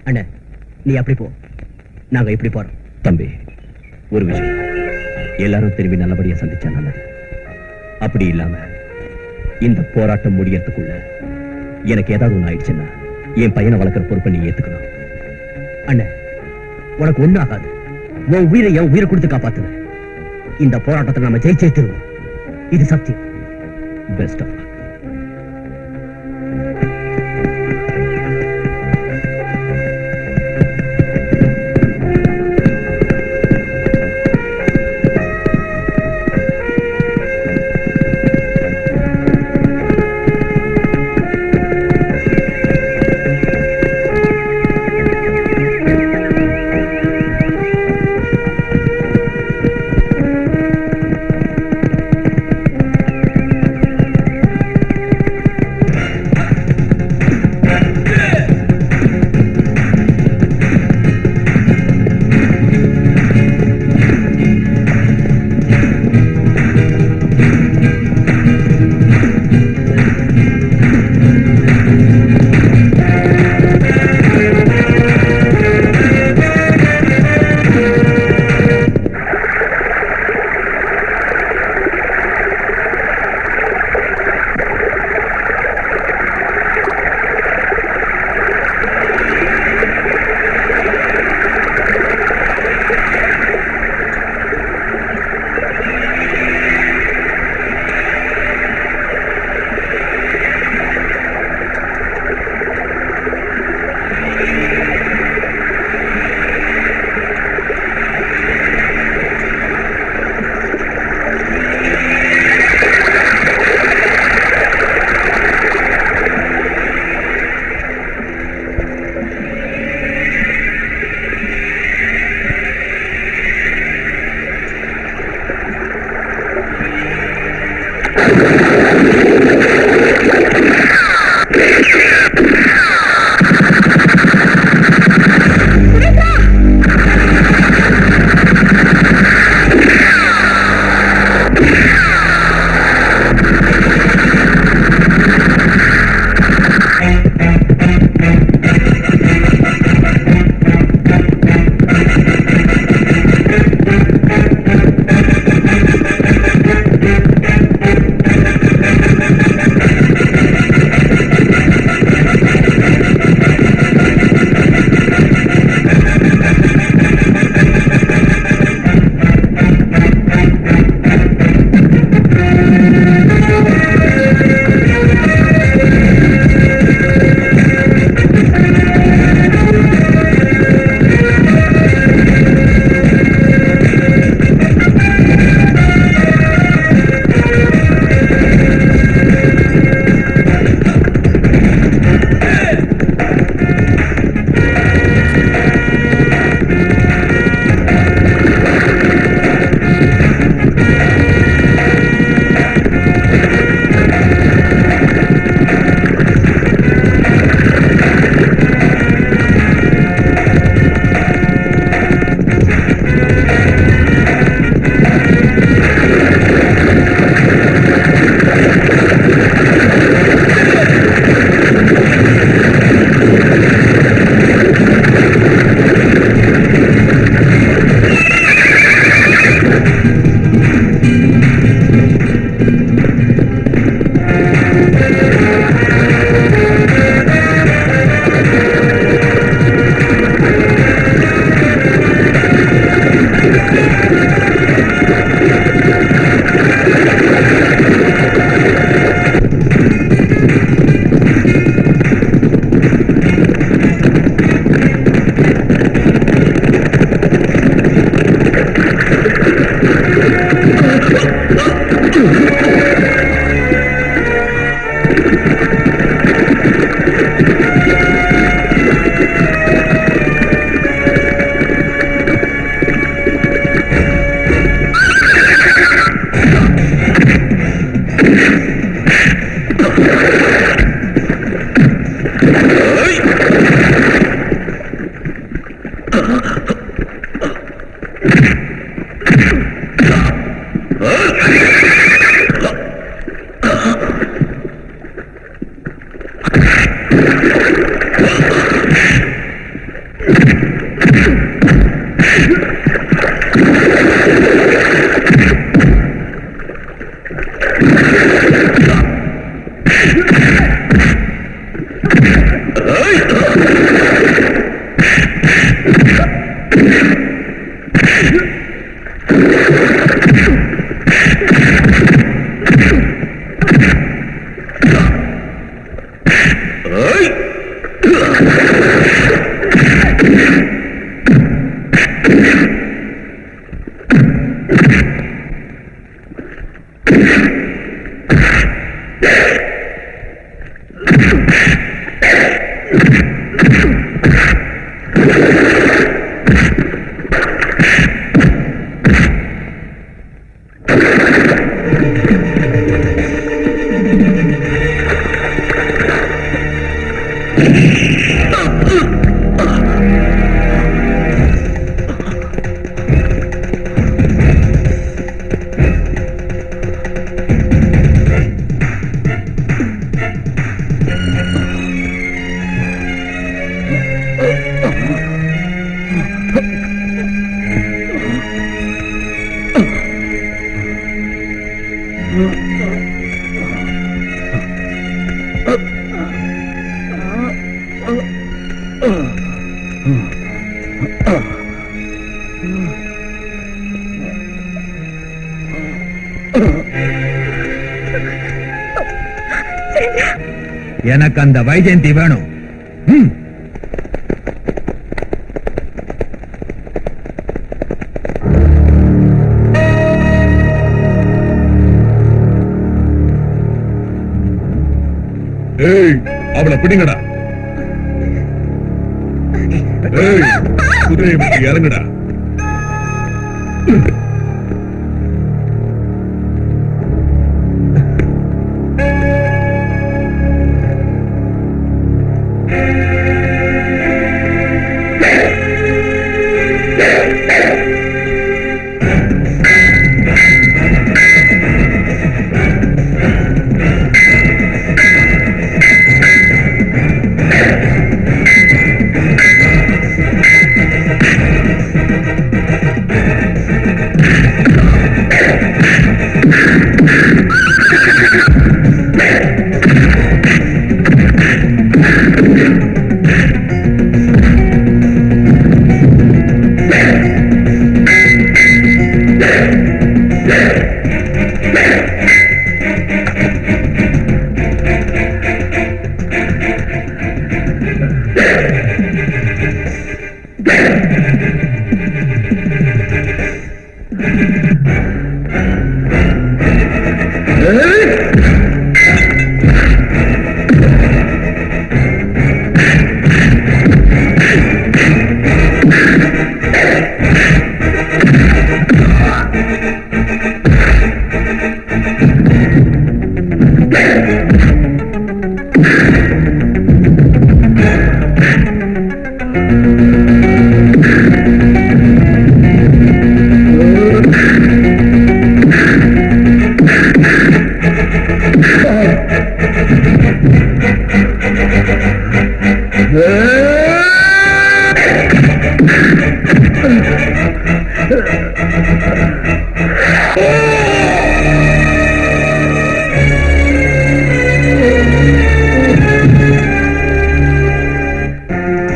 அண்ணா, நீ அப்படி போ, நாங்க இப்படி போறோம். தம்பி, ஒரு விஷயம், எல்லாரும் திரும்பி நல்லபடியா சந்திச்சா நல்லது. அப்படி இல்லாம இந்த போராட்டம் முடியறதுக்குள்ள எனக்கு ஏதாவது ஒண்ணு ஆயிடுச்சுன்னா என் பையனை வளர்க்கிற பொறுப்பை நீ ஏத்துக்கணும். அண்ணன், உனக்கு ஒண்ணு ஆகாது. உன் உயிரை என் உயிரை கொடுத்து காப்பாத்துவேன். இந்த போராட்டத்தை நம்ம ஜெயிச்சே தருவோம். இது சத்தியம். பெஸ்ட் ஆஃப் எனக்கு அந்த வைஜெயந்தி வேணும். ம். ஏய், அவளை பிடிங்கடா. ஏய், குதிரையை விட்டு இறங்குடா.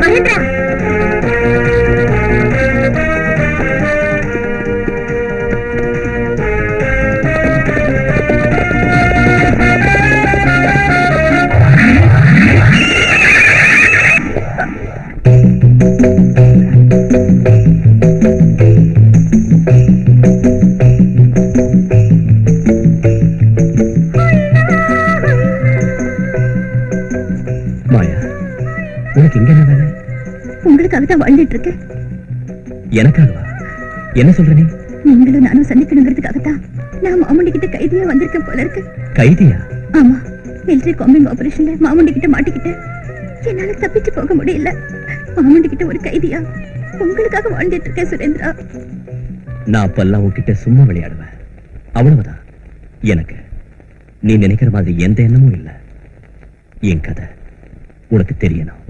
மகேந்திரா, மாயா, உனக்கு இங்க என்ன வேலை? உங்களுக்காக தான் வாழ்ந்துட்டு இருக்கேன். எனக்காகவா? என்ன சொல்ற நீ? நீங்களும் நானும் சந்திக்கணுங்கிறதுக்காகத்தான் நான் மாமுண்டி கிட்ட கைதியா வந்திருக்கேன் போல இருக்கு. கைதியா? ஆமா, மிலிட்டரி காம்பிங் ஆபரேஷன்ல மாமுண்டி கிட்ட மாட்டிக்கிட்டேன். என்னால தப்பிச்சு போக முடியல. மாமுண்டி கிட்ட ஒரு கைதியா உங்களுக்காக வாழ்ந்துட்டு இருக்கேன் சுரேந்திரா. நான் அப்பெல்லாம் உன்கிட்ட சும்மா விளையாடுவேன், அவ்வளவுதான். எனக்கு நீ நினைக்கிற மாதிரி எந்த எண்ணமும் இல்ல. என் கதை உனக்கு தெரியணும்.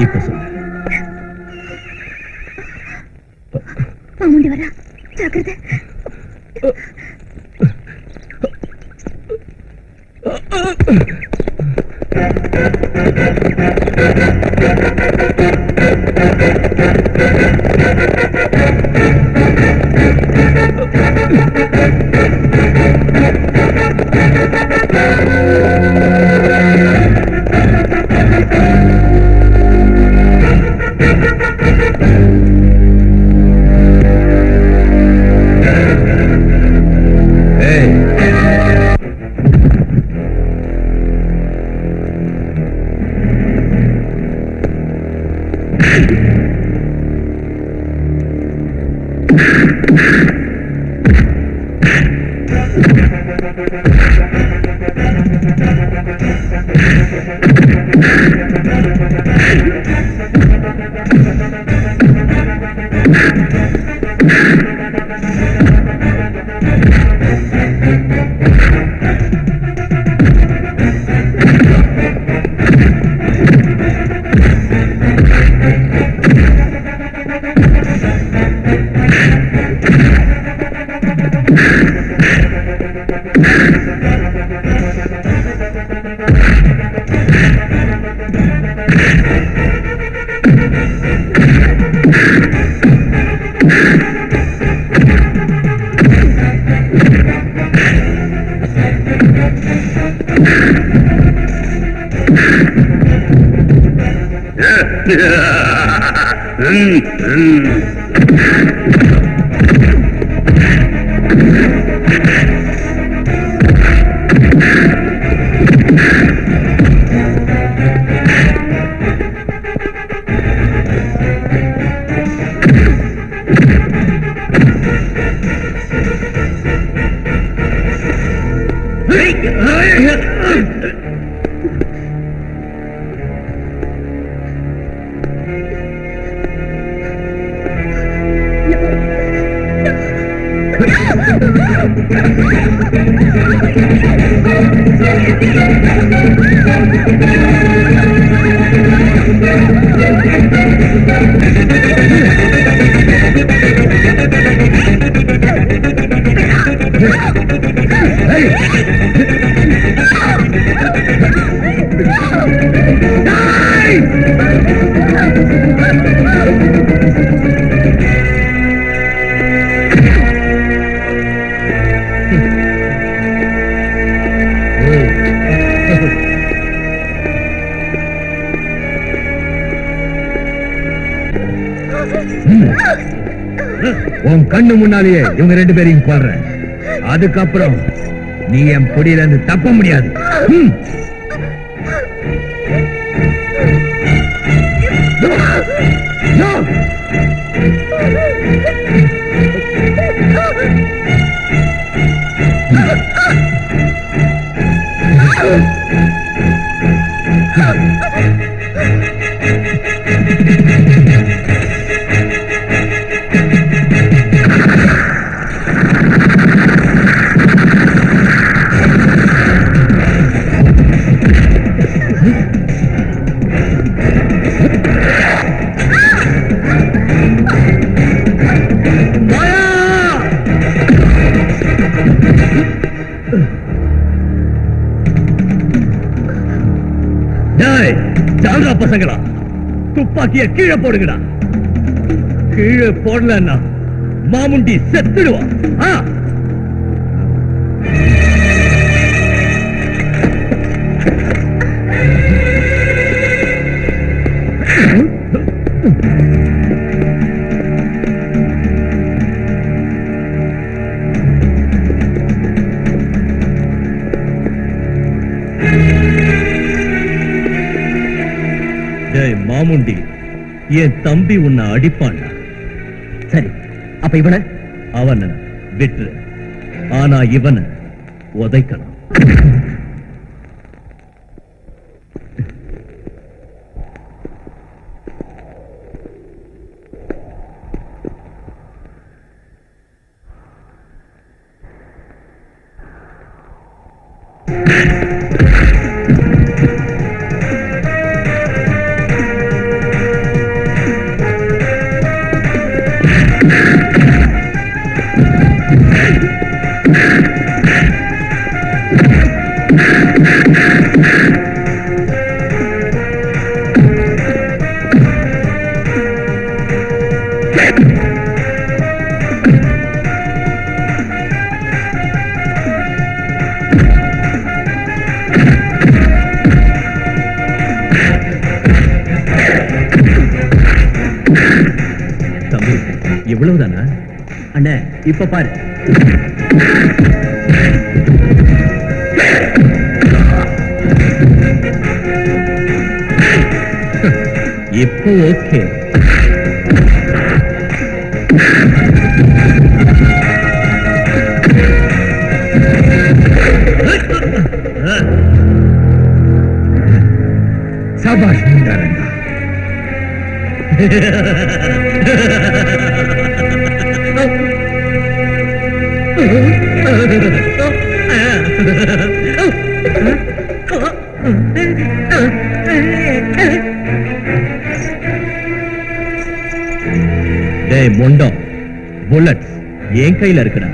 இப்ப சொல்லு. மாமுண்டி வரா, ஜாக்கிரதை. உன் கண்ணு முன்னாலேயே இவங்க 2 பேரையும் கொல்றேன். அதுக்கப்புறம் நீ என் பொடியில இருந்து தப்ப முடியாது. பசங்களா, துப்பாக்கிய கீழே போடுங்கடா. கீழே போடலன்னா மாமுண்டி செத்துடுவான். மாமுண்டி, என் தம்பி உன்னை அடிப்பான்டா. சரி, அப்ப இவனை அவனை விட்டு, ஆனா இவனை உதைக்கணும். தம்பி, இவ்வளவுதானா? அண்ணே, இப்ப பாரு. இப்போ ஓகே. சபாஷ் முண்டாரங்கா. டேய் மொண்டம், புல்லட் என் கையில இருக்குடா.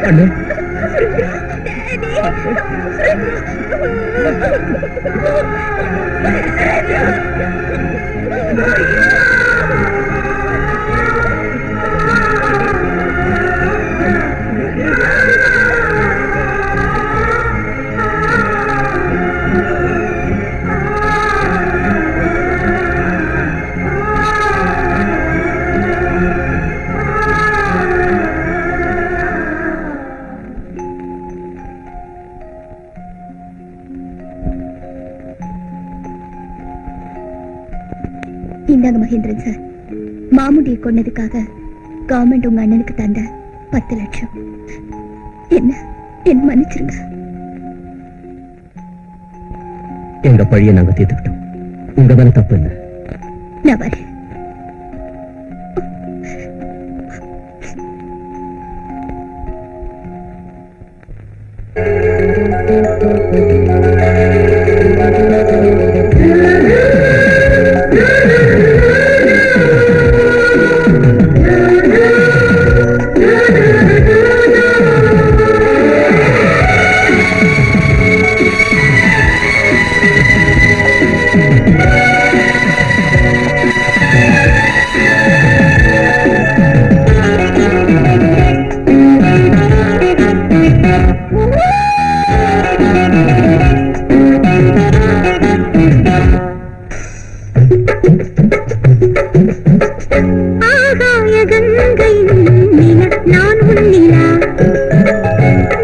அண்ணே இந்தாங்க மகேந்திரன் சார், மாமுடியை கொன்னதுக்காக கவர்மெண்ட் உங்க அண்ணனுக்கு தந்த 10 லட்சம். என்ன மன்னிச்சிருங்க. எங்க பழிய நாங்க தீர்த்துக்கிட்டோம். உங்க மேல தப்பு இல்லை. நான் வரேன். ஆகாய கங்கையின் நில நான் உன்னிலா,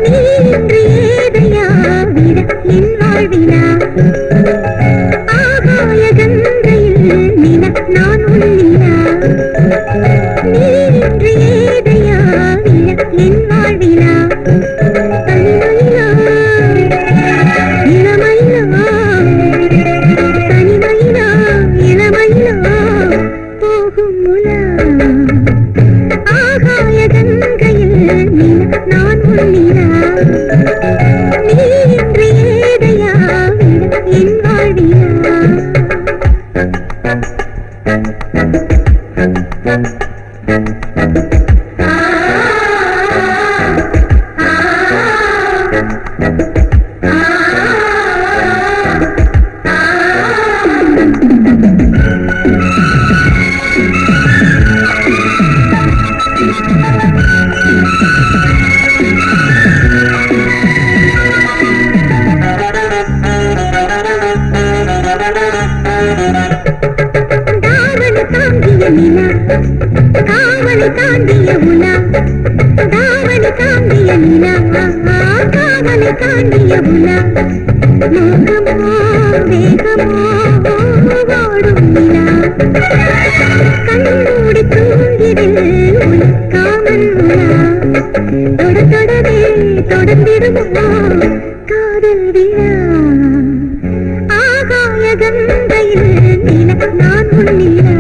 நீ இன்று ஏதையா விட என் வாழ்விலா. ஆகாய கங்கையில் நில நான் உன்னிலா, நீ இன்று ஏதையா விட என் வாழ்விலா. தனிமையிலா இளமையிலா, தனிமையிலா இளமையிலா போகும் முலா. ஆகாய கங்கையில் நில நான் உன்னிலா, நீ இன்று ஏதையா விட என் வாழ்விலா. தாவணி தாங்கிய நிலா, காவலை தாண்டிய உலா. தாவணி தாங்கிய நிலா, காவலை தாண்டிய உலா. மோகமோ வேகமோ ஓடும் நிலா, கண்மூடி தூங்கிடில் உனக்காமல் உலா. தொடவே தொடர்ந்திடுமோ காதல் விழா. ஆகாய கங்கையில் நில நான் உன்னிலா,